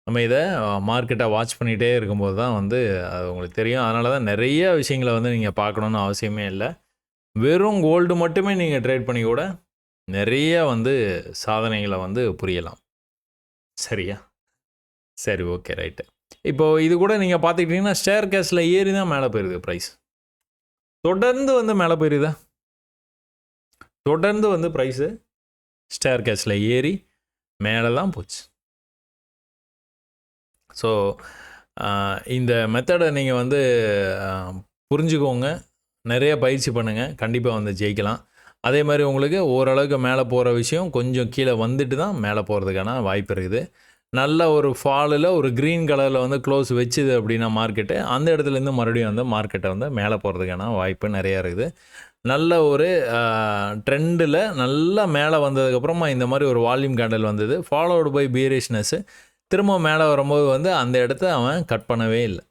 நம்ம இதை மார்க்கெட்டை வாட்ச் பண்ணிகிட்டே இருக்கும்போது தான் வந்து அது உங்களுக்கு தெரியும். அதனால தான் நிறைய விஷயங்களை வந்து நீங்கள் பார்க்கணுன்னு அவசியமே இல்லை. வெறும் கோல்டு மட்டுமே நீங்கள் ட்ரேட் பண்ணி கூட நிறைய வந்து சாதனைகளை வந்து புரியலாம். சரியா? சரி, ஓகே, ரைட்டு. இப்போது இது கூட நீங்கள் பார்த்துக்கிட்டிங்கன்னா ஸ்டேர் கேஸில் ஏறி தான் மேலே போயிருது ப்ரைஸ். தொடர்ந்து வந்து மேலே போயிருதா? தொடர்ந்து வந்து ப்ரைஸு ஸ்டேர் கேஸில் ஏறி மேலே தான் போச்சு. ஸோ இந்த மெத்தடை நீங்கள் வந்து புரிஞ்சுக்கோங்க, நிறைய பயிற்சி பண்ணுங்கள், கண்டிப்பாக வந்து ஜெயிக்கலாம். அதே மாதிரி உங்களுக்கு ஓரளவுக்கு மேலே போகிற விஷயம் கொஞ்சம் கீழே வந்துட்டு தான் மேலே போகிறதுக்கான வாய்ப்பு இருக்குது. நல்ல ஒரு ஃபாலில் ஒரு க்ரீன் கலரில் வந்து க்ளோஸ் வச்சுது அப்படின்னா மார்க்கெட்டு, அந்த இடத்துலேருந்து மறுபடியும் வந்து மார்க்கெட்டை வந்து மேலே போகிறதுக்கான வாய்ப்பு நிறையா இருக்குது. நல்ல ஒரு ட்ரெண்டில் நல்லா மேலே வந்ததுக்கப்புறமா இந்த மாதிரி ஒரு வால்யூம் கேண்டல் வந்தது, ஃபாலோடு பை பியரிஷ்னஸ்ஸு. திரும்ப மேலே வரும்போது வந்து அந்த இடத்த அவன் கட் பண்ணவே இல்லை.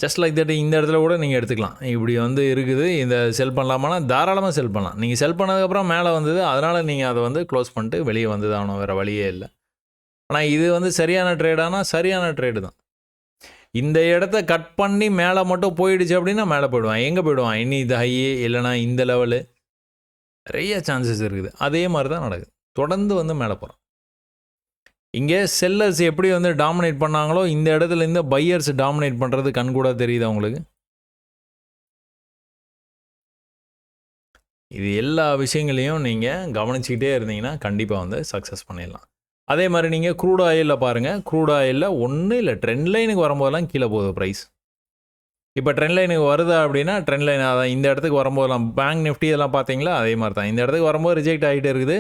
ஜஸ்ட் லைக் தட் இந்த இடத்துல கூட நீங்கள் எடுத்துக்கலாம். இப்படி வந்து இருக்குது, இந்த செல் பண்ணலாமான்னா தாராளமாக செல் பண்ணலாம். நீங்கள் செல் பண்ணதுக்கப்புறம் மேலே வந்தது, அதனால் நீங்கள் அதை வந்து க்ளோஸ் பண்ணிட்டு வெளியே வந்து தான் வேறு வழியே இல்லை. ஆனால் இது வந்து சரியான ட்ரேடானா சரியான ட்ரேடு தான். இந்த இடத்த கட் பண்ணி மேலே மட்டும் போயிடுச்சு அப்படின்னா மேலே போயிடுவான். எங்கே போயிடுவான்? இனி இது ஹையே இல்லைனா இந்த லெவலு, நிறைய சான்சஸ் இருக்குது. அதே மாதிரி தான் நடக்குது. தொடர்ந்து வந்து மேலே போகிறான். இங்கே செல்லர்ஸ் எப்படி வந்து டாமினேட் பண்ணாங்களோ இந்த இடத்துல இருந்து பையர்ஸ் டாமினேட் பண்ணுறது கண்கூட தெரியுது அவங்களுக்கு. இது எல்லா விஷயங்களையும் நீங்கள் கவனிச்சிக்கிட்டே இருந்தீங்கன்னா கண்டிப்பாக வந்து சக்ஸஸ் பண்ணிடலாம். அதே மாதிரி நீங்கள் க்ரூட் ஆயிலில் பாருங்கள். க்ரூட் ஆயிலில் ஒன்றும் இல்லை, ட்ரெண்ட் லைனுக்கு வரும்போதெல்லாம் கீழே போகுது ப்ரைஸ். இப்போ ட்ரெண்ட் லைனுக்கு வருதா அப்படின்னா ட்ரெண்ட் லைன் அதான் இந்த இடத்துக்கு வரும்போதெல்லாம் பேங்க் நிஃப்டி இதெல்லாம் பார்த்தீங்களா, அதே மாதிரி தான் இந்த இடத்துக்கு வரும்போது ரிஜெக்ட் ஆகிட்டே இருக்குது.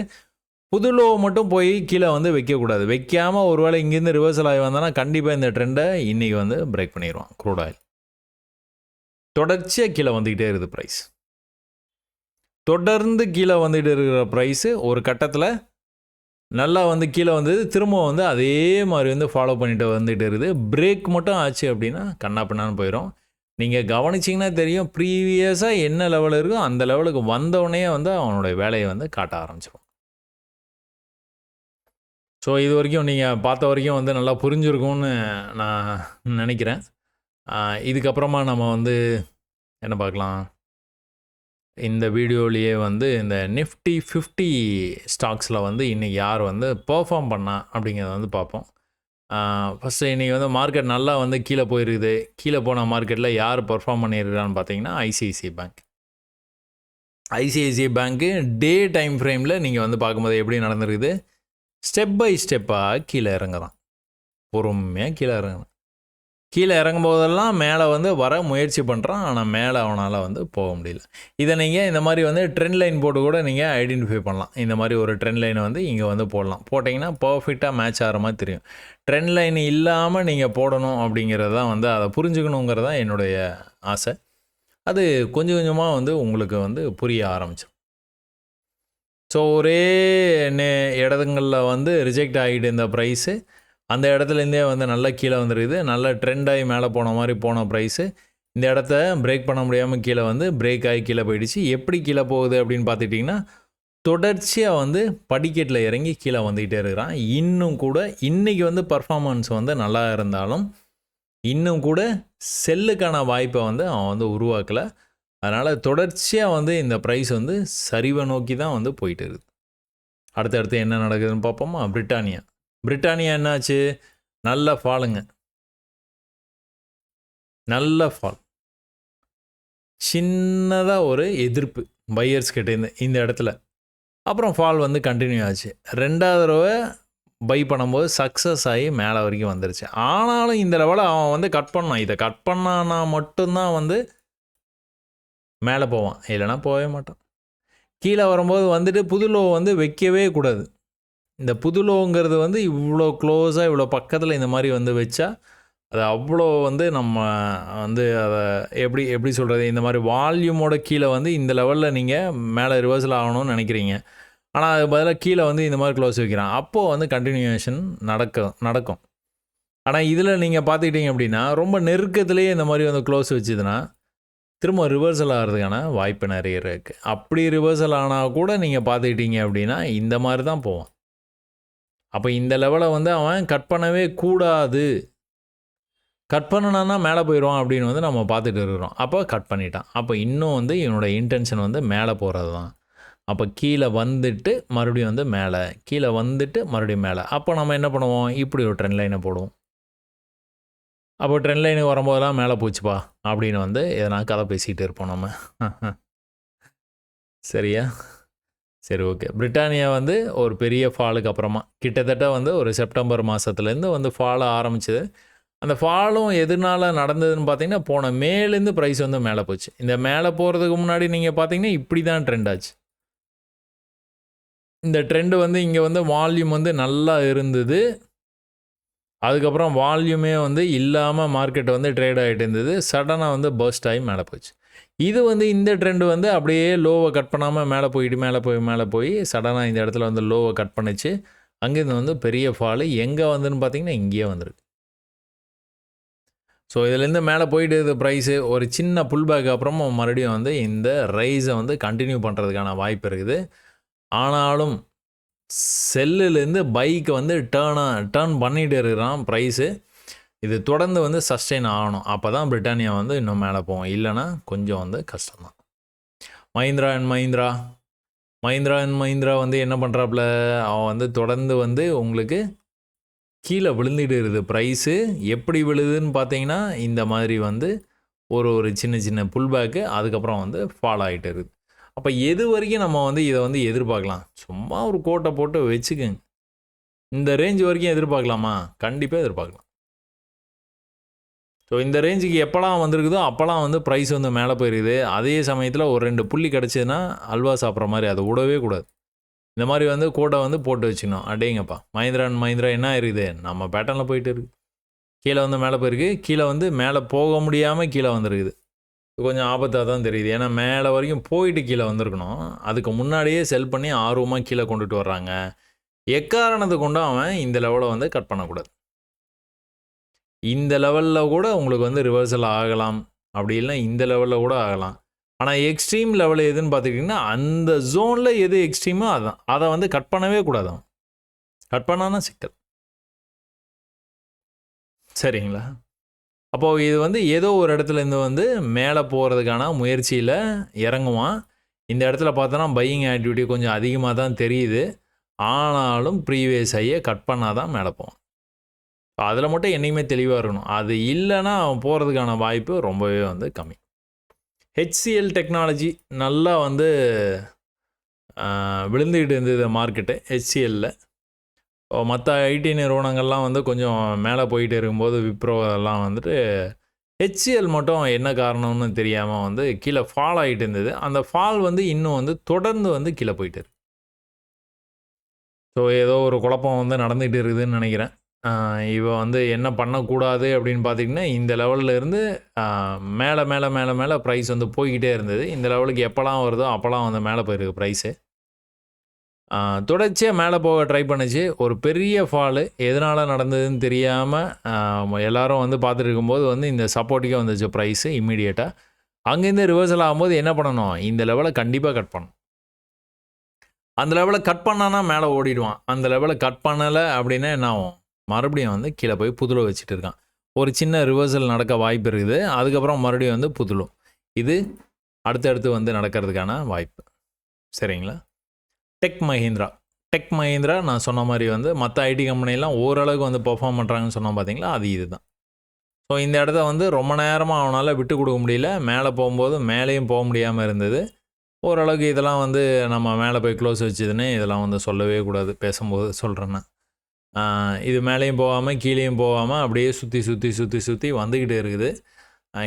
புது லோ மட்டும் போய் கீழே வந்து வைக்கக்கூடாது. வைக்காமல் ஒருவேளை இங்கேருந்து ரிவர்சல் ஆகி வந்தோன்னா கண்டிப்பாக இந்த ட்ரெண்டை இன்றைக்கி வந்து பிரேக் பண்ணிடுவான். க்ரூட் ஆயில் தொடர்ச்சியாக கீழே வந்துக்கிட்டே இருக்குது. ப்ரைஸ் தொடர்ந்து கீழே வந்துகிட்டு இருக்கிற ப்ரைஸு ஒரு கட்டத்தில் நல்லா வந்து கீழே வந்தது, திரும்ப வந்து அதே மாதிரி வந்து ஃபாலோ பண்ணிட்டு வந்துகிட்டு இருக்குது. பிரேக் மட்டும் ஆச்சு அப்படின்னா கண்ணா பின்னான்னு போயிடும். நீங்கள் கவனிச்சிங்கன்னா தெரியும், ப்ரீவியஸாக என்ன லெவல் இருக்கோ அந்த லெவலுக்கு வந்தவுடனே வந்து அவனுடைய வேலையை வந்து காட்ட ஆரம்பிச்சிடும். ஸோ இது வரைக்கும் நீங்கள் பார்த்த வரைக்கும் வந்து நல்லா புரிஞ்சுருக்கும்னு நான் நினைக்கிறேன். இதுக்கப்புறமா நம்ம வந்து என்ன பார்க்கலாம், இந்த வீடியோலேயே வந்து இந்த நிஃப்டி 50 ஸ்டாக்ஸில் வந்து இன்றைக்கி யார் வந்து பெர்ஃபார்ம் பண்ணா அப்படிங்கிறத வந்து பார்ப்போம். ஃபஸ்ட்டு இன்றைக்கி வந்து மார்க்கெட் நல்லா வந்து கீழே போயிருக்குது. கீழே போன மார்க்கெட்டில் யார் பெர்ஃபார்ம் பண்ணியிருக்கான்னு பார்த்தீங்கன்னா ஐசிஐசிஐ பேங்க். ஐசிஐசிஐ பேங்க்கு டே டைம் ஃப்ரேமில் நீங்கள் வந்து பார்க்கும்போது எப்படி நடந்திருக்குது, ஸ்டெப் பை ஸ்டெப்பாக கீழே இறங்குறான். பொறுமையாக கீழே இறங்குறான். கீழே இறங்கும் போதெல்லாம் மேலே வந்து வர முயற்சி பண்ணுறான், ஆனால் மேலே அவனால் வந்து போக முடியல. இதை நீங்கள் இந்த மாதிரி வந்து ட்ரெண்ட் லைன் போட்டு கூட நீங்கள் ஐடென்டிஃபை பண்ணலாம். இந்த மாதிரி ஒரு ட்ரெண்ட் லைனை வந்து இங்கே வந்து போடலாம். போட்டிங்கன்னா பர்ஃபெக்டாக மேட்ச் ஆகிற மாதிரி தெரியும். ட்ரெண்ட் லைன் இல்லாமல் நீங்கள் போடணும் அப்படிங்கிறது தான் வந்து அதை புரிஞ்சுக்கணுங்கிறது தான் என்னுடைய ஆசை. அது கொஞ்சம் கொஞ்சமாக வந்து உங்களுக்கு வந்து புரிய ஆரம்பிச்சிடும். ஸோ ஒரே இடங்களில் வந்து ரிஜெக்ட் ஆகிட்டு இந்த ப்ரைஸு அந்த இடத்துலேருந்தே வந்து நல்லா கீழே வந்துருக்குது. நல்லா ட்ரெண்டாகி மேலே போன மாதிரி போன ப்ரைஸு இந்த இடத்த பிரேக் பண்ண முடியாமல் கீழே வந்து பிரேக் ஆகி கீழே போயிடுச்சு. எப்படி கீழே போகுது அப்படின்னு பார்த்துட்டிங்கன்னா தொடர்ச்சியாக வந்து படிக்கட்டில் இறங்கி கீழே வந்துக்கிட்டே இருக்கிறான். இன்னும் கூட இன்றைக்கி வந்து பர்ஃபார்மன்ஸ் வந்து நல்லா இருந்தாலும் இன்னும் கூட செல்லுக்கான வாய்ப்பை வந்து அவன் வந்து உருவாக்கலை. அதனால் தொடர்ச்சியாக வந்து இந்த ப்ரைஸ் வந்து சரிவை நோக்கி தான் வந்து போயிட்டு இருக்குது. அடுத்தடுத்து என்ன நடக்குதுன்னு பார்ப்போமா. பிரிட்டானியா என்னாச்சு, நல்ல ஃபாலுங்க, நல்ல ஃபால். சின்னதாக ஒரு எதிர்ப்பு பையர்ஸ் கிட்டேருந்து இந்த இடத்துல, அப்புறம் ஃபால் வந்து கண்டினியூ ஆச்சு. ரெண்டாவது தடவை பை பண்ணும்போது சக்ஸஸ் ஆகி மேலே வரைக்கும் வந்துருச்சு. ஆனாலும் இந்த லெவலை அவன் வந்து கட் பண்ணான். இதை கட் பண்ணான்னா மட்டும்தான் வந்து மேலே போவான், இல்லைனா போகவே மாட்டான். கீழே வரும்போது வந்துட்டு புது லோ வந்து வைக்கவே கூடாது. இந்த புது லோங்கிறது வந்து இவ்வளோ க்ளோஸாக இவ்வளோ பக்கத்தில் இந்த மாதிரி வந்து வச்சா அது அவ்வளோ வந்து நம்ம வந்து அதை எப்படி சொல்கிறது, இந்த மாதிரி வால்யூமோட கீழே வந்து இந்த லெவலில் நீங்கள் மேலே ரிவர்சல் ஆகணும்னு நினைக்கிறீங்க. ஆனால் அது பதிலாக கீழே வந்து இந்த மாதிரி க்ளோஸ் வைக்கிறான். அப்போது வந்து கண்டினியூஷன் நடக்கும். ஆனால் இதில் நீங்கள் பார்த்துக்கிட்டீங்க அப்படின்னா ரொம்ப நெருக்கத்துலேயே இந்த மாதிரி வந்து க்ளோஸ் வச்சுதுன்னா திரும்ப ரிவர்சல் ஆகிறதுக்கான வாய்ப்பு நிறைய இருக்குது. அப்படி ரிவர்சல் ஆனால் கூட நீங்கள் பார்த்துக்கிட்டீங்க அப்படின்னா இந்த மாதிரி தான் போவான். அப்போ இந்த லெவலை வந்து அவன் கட் பண்ணவே கூடாது. கட் பண்ணனான்னா மேலே போயிடுவான் அப்படின்னு வந்து நம்ம பார்த்துட்டு இருக்கிறோம். அப்போ கட் பண்ணிட்டான். அப்போ இன்னும் வந்து இவனோட இன்டென்ஷன் வந்து மேலே போகிறது தான். அப்போ கீழே வந்துட்டு மறுபடியும் வந்து மேலே, கீழே வந்துட்டு மறுபடியும் மேலே. அப்போ நம்ம என்ன பண்ணுவோம், இப்படி ஒரு ட்ரெண்ட் லைனை போடுவோம். அப்போ ட்ரெண்ட் லைனுக்கு வரும்போதெல்லாம் மேலே போச்சுப்பா அப்படின்னு வந்து எதனா கதை பேசிக்கிட்டு இருப்போம் நம்ம. சரியா? சரி, ஓகே. பிரிட்டானியா வந்து ஒரு பெரிய ஃபாலுக்கு அப்புறமா கிட்டத்தட்ட வந்து ஒரு செப்டம்பர் மாதத்துலேருந்து வந்து ஃபால் ஆரம்பிச்சது. அந்த ஃபாலும் எதனால நடந்ததுன்னு பார்த்தீங்கன்னா, போன மேலேருந்து ப்ரைஸ் வந்து மேலே போச்சு. இந்த மேலே போகிறதுக்கு முன்னாடி நீங்கள் பார்த்தீங்கன்னா, இப்படி தான் ட்ரெண்ட் ஆச்சு. இந்த ட்ரெண்ட் வந்து இங்கே வந்து வால்யூம் வந்து நல்லா இருந்தது. அதுக்கப்புறம் வால்யூமே வந்து இல்லாமல் மார்க்கெட் வந்து ட்ரேட் ஆகிட்டு இருந்தது. சடனாக வந்து பர்ஸ்ட் ஆகி மேலே போச்சு. இது வந்து இந்த ட்ரெண்ட் வந்து அப்படியே லோவை கட் பண்ணாமல் மேலே போய் சடனாக இந்த இடத்துல வந்து லோவை கட் பண்ணிச்சு. அங்கேருந்து வந்து பெரிய ஃபாலு எங்கே வந்துன்னு பார்த்தீங்கன்னா, இங்கேயே வந்துருக்கு. ஸோ இதுலேருந்து மேலே போயிட்டு ப்ரைஸு ஒரு சின்ன புல் பேக் அப்புறமா மறுபடியும் வந்து இந்த ரைஸை வந்து கண்டினியூ பண்ணுறதுக்கான வாய்ப்பு இருக்குது. ஆனாலும் செல்லுலேருந்து பைக்கு வந்து டேர்ன் பண்ணிகிட்டு இருக்கிறான் ப்ரைஸு. இது தொடர்ந்து வந்து சஸ்டெயின் ஆகணும். அப்போ தான் பிரிட்டானியா வந்து இன்னும் மேலே போகும். இல்லைனா கொஞ்சம் வந்து கஷ்டம்தான். மஹிந்திரா அண்ட் மஹிந்திரா வந்து என்ன பண்ணுறாப்புல, அவன் வந்து தொடர்ந்து வந்து உங்களுக்கு கீழே விழுந்துட்டு இருக்குது ப்ரைஸு. எப்படி விழுதுன்னு பார்த்தீங்கன்னா, இந்த மாதிரி வந்து ஒரு சின்ன புல் பேக்கு, அதுக்கப்புறம் வந்து ஃபால் ஆகிட்டு இருக்குது. அப்போ எது வரைக்கும் நம்ம வந்து இதை வந்து எதிர்பார்க்கலாம்? சும்மா ஒரு கோட்டை போட்டு வச்சுக்கோங்க. இந்த ரேஞ்ச் வரைக்கும் எதிர்பார்க்கலாமா? கண்டிப்பாக எதிர்பார்க்கலாம். ஸோ இந்த ரேஞ்சுக்கு எப்போலாம் வந்திருக்குதோ அப்போலாம் வந்து ப்ரைஸ் வந்து மேலே போயிருக்குது. அதே சமயத்தில் ஒரு 2 புள்ளி கிடச்சிதுன்னா அல்வா சாப்பிட்ற மாதிரி அதை விடவே கூடாது. இந்த மாதிரி வந்து கோட்டை வந்து போட்டு வச்சுக்கணும். அடேங்கப்பா, மஹிந்திரா என்ன இருக்குது, நம்ம பேட்டர்னில் போயிட்டு இருக்குது. கீழே வந்து மேலே போயிருக்கு. கீழே வந்து மேலே போக முடியாமல் கீழே வந்துருக்குது. கொஞ்சம் ஆபத்தாக தான் தெரியுது. ஏன்னா மேலே வரைக்கும் போயிட்டு கீழே வந்திருக்கணும். அதுக்கு முன்னாடியே செல் பண்ணி ஆர்வமாக கீழே கொண்டுட்டு வர்றாங்க. எக்காரணத்தை கொண்டும் அவன் இந்த லெவலை வந்து கட் பண்ணக்கூடாது. இந்த லெவலில் கூட உங்களுக்கு வந்து ரிவர்சல் ஆகலாம். அப்படி இல்லைனா இந்த லெவலில் கூட ஆகலாம். ஆனால் எக்ஸ்ட்ரீம் லெவல் எதுன்னு பார்த்துக்கிட்டிங்கன்னா, அந்த ஜோனில் எது எக்ஸ்ட்ரீமோ அதான். அதை வந்து கட் பண்ணவே கூடாது. அவன் கட் பண்ணானா சிக்கல். சரிங்களா? அப்போது இது வந்து ஏதோ ஒரு இடத்துலேருந்து வந்து மேலே போகிறதுக்கான முயற்சியில் இறங்குவான். இந்த இடத்துல பார்த்தோன்னா பையிங் ஆக்டிவிட்டி கொஞ்சம் அதிகமாக தான் தெரியுது. ஆனாலும் ப்ரீவியஸ் ஹையை கட் பண்ணால் தான் மேலே போவான். அதில் மட்டும் என்றைக்குமே தெளிவாக இருக்கணும். அது இல்லைன்னா அவன் போகிறதுக்கான வாய்ப்பு ரொம்பவே வந்து கம்மி. ஹெச்சிஎல் டெக்னாலஜி நல்லா வந்து விழுந்துக்கிட்டு இருந்தது மார்க்கெட்டு. ஹெச்சிஎல்லில் மற்ற ஐடி நிறுவனங்கள்லாம் வந்து கொஞ்சம் மேலே போயிட்டு இருக்கும்போது விப்ரோ அதெல்லாம் வந்துட்டு ஹெச்சிஎல் மட்டும் என்ன காரணம்னு தெரியாமல் வந்து கீழே ஃபால் ஆகிட்டு இருந்தது. அந்த ஃபால் வந்து இன்னும் வந்து தொடர்ந்து வந்து கீழே போயிட்டு இருக்கு. ஸோ ஏதோ ஒரு குழப்பம் வந்து நடந்துகிட்டு இருக்குதுன்னு நினைக்கிறேன். இவன் வந்து என்ன பண்ணக்கூடாது அப்படின்னு பார்த்திங்கன்னா, இந்த லெவலில் இருந்து மேலே ப்ரைஸ் வந்து போய்கிட்டே இருந்தது. இந்த லெவலுக்கு எப்போலாம் வருதோ அப்போலாம் வந்து மேலே போயிருக்கு ப்ரைஸு. தொடர்ச்சியாக மேலே போக ட்ரை பண்ணுச்சு. ஒரு பெரிய ஃபாலு எதனால் நடந்ததுன்னு தெரியாமல் எல்லோரும் வந்து பார்த்துட்டு இருக்கும்போது வந்து இந்த சப்போர்ட்டுக்கே வந்துச்சு ப்ரைஸு இம்மீடியட்டாக. அங்கேருந்து ரிவர்சல் ஆகும்போது என்ன பண்ணணும், இந்த லெவலை கண்டிப்பாக கட் பண்ணணும். அந்த லெவலை கட் பண்ணானா மேலே ஓடிடுவான். அந்த லெவலை கட் பண்ணலை அப்படின்னா என்ன ஆகும், மறுபடியும் வந்து கீழே போய் புதுல வச்சுட்டு இருக்கான். ஒரு சின்ன ரிவர்சல் நடக்க வாய்ப்பு இருக்குது. அதுக்கப்புறம் மறுபடியும் வந்து புதுலும். இது அடுத்தடுத்து வந்து நடக்கிறதுக்கான வாய்ப்பு. சரிங்களா? டெக் மஹிந்திரா நான் சொன்ன மாதிரி வந்து மற்ற ஐடி கம்பெனிலாம் ஓரளவுக்கு வந்து பெர்ஃபார்ம் பண்ணுறாங்கன்னு சொன்னால் பார்த்தீங்களா, அது இதுதான். ஸோ இந்த இடத்த வந்து ரொம்ப நேரமாக அவனால் விட்டு கொடுக்க முடியல. மேலே போகும்போது மேலேயும் போக முடியாமல் இருந்தது. ஓரளவுக்கு இதெல்லாம் வந்து நம்ம மேலே போய் க்ளோஸ் வச்சதுன்னு இதெல்லாம் வந்து சொல்லவே கூடாது. பேசும்போது சொல்கிறேன்னா, இது மேலேயும் போகாமல் கீழேயும் போகாமல் அப்படியே சுற்றி வந்துக்கிட்டே இருக்குது.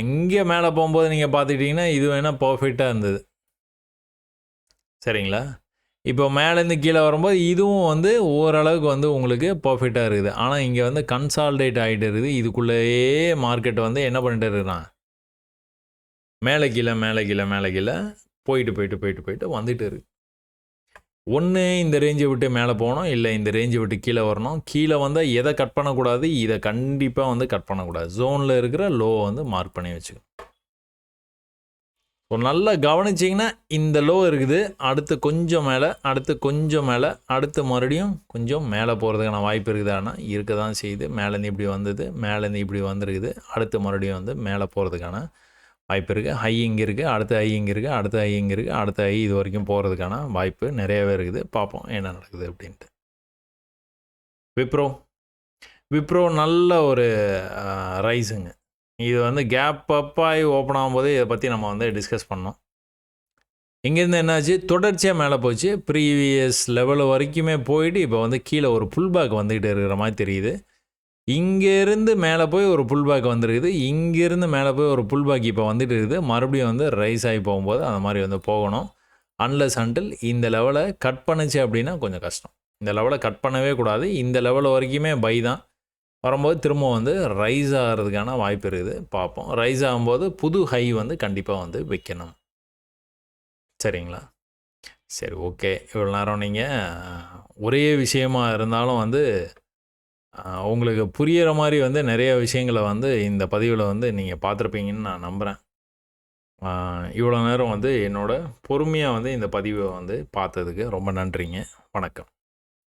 இங்கே மேலே போகும்போது நீங்கள் பார்த்துக்கிட்டிங்கன்னா இது வேணால் பர்ஃபெக்டாக இருந்தது. சரிங்களா? இப்போ மேலேருந்து கீழே வரும்போது இதுவும் வந்து ஓரளவுக்கு வந்து உங்களுக்கு பர்ஃபெக்டாக இருக்குது. ஆனால் இங்கே வந்து கன்சால்டேட் ஆகிட்டு இருக்குது. இதுக்குள்ளேயே மார்க்கெட் வந்து என்ன பண்ணிட்டு இருக்கிறான், மேலே கீழே போயிட்டு வந்துட்டு இருக்கு. ஒன்று இந்த ரேஞ்சை விட்டு மேலே போகணும், இல்லை இந்த ரேஞ்சை விட்டு கீழே வரணும். கீழே வந்தால் எதை கட் பண்ணக்கூடாது, இதை கண்டிப்பாக வந்து கட் பண்ணக்கூடாது. ஜோனில் இருக்கிற லோ வந்து மார்க் பண்ணி வச்சுக்கணும். ஸோ நல்லா கவனிச்சிங்கன்னா இந்த லோ இருக்குது, அடுத்து கொஞ்சம் மேலே, அடுத்து மறுபடியும் கொஞ்சம் மேலே போகிறதுக்கான வாய்ப்பு இருக்குது. ஆனால் இருக்க தான் செய்யுது. மேலேருந்து இப்படி வந்தது, மேலேருந்து இப்படி வந்துருக்குது. அடுத்து மறுபடியும் வந்து மேலே போகிறதுக்கான வாய்ப்பு இருக்குது. ஹை இங்கே இருக்குது, அடுத்த ஹை இங்கே இருக்குது, அடுத்த ஹை இங்கே இருக்குது, அடுத்த ஹை இது வரைக்கும் போகிறதுக்கான வாய்ப்பு நிறையவே இருக்குது. பார்ப்போம் என்ன நடக்குது அப்படின்ட்டு. விப்ரோ நல்ல ஒரு ரைஸுங்க. இது வந்து கேப் அப்பாகி ஓப்பன் ஆகும்போது இதை பற்றி நம்ம வந்து டிஸ்கஸ் பண்ணோம். இங்கேருந்து என்னாச்சு, தொடர்ச்சியாக மேலே போச்சு. ப்ரீவியஸ் லெவல் வரைக்குமே போயிட்டு இப்போ வந்து கீழே ஒரு புல் பேக் வந்துக்கிட்டு இருக்கிற மாதிரி தெரியுது. இங்கேருந்து மேலே போய் ஒரு புல் பேக் வந்துருக்குது. இங்கேருந்து மேலே போய் ஒரு புல் பேக் இப்போ வந்துட்டு இருக்குது. மறுபடியும் வந்து ரைஸ் ஆகி போகும்போது அந்த மாதிரி வந்து போகணும். அன்லெஸ் அன்டில் இந்த லெவலை கட் பண்ணுச்சு அப்படின்னா கொஞ்சம் கஷ்டம். இந்த லெவலை கட் பண்ணவே கூடாது. இந்த லெவல் வரைக்குமே பை தான். வரும்போது திரும்ப வந்து ரைஸ் ஆகிறதுக்கான வாய்ப்பு இருக்குது. பார்ப்போம். ரைஸ் ஆகும்போது புது ஹை வந்து கண்டிப்பாக வந்து வைக்கணும். சரிங்களா? சரி, ஓகே. இவ்வளோ நேரம் நீங்கள் ஒரே விஷயமா இருந்தாலும் வந்து உங்களுக்கு புரியிற மாதிரி வந்து நிறைய விஷயங்களை வந்து இந்த பதிவில் வந்து நீங்கள் பார்த்துருப்பீங்கன்னு நான் நம்புகிறேன். இவ்வளோ நேரம் வந்து என்னோட பொறுமையாக வந்து இந்த பதிவை வந்து பார்த்ததுக்கு ரொம்ப நன்றிங்க. வணக்கம்.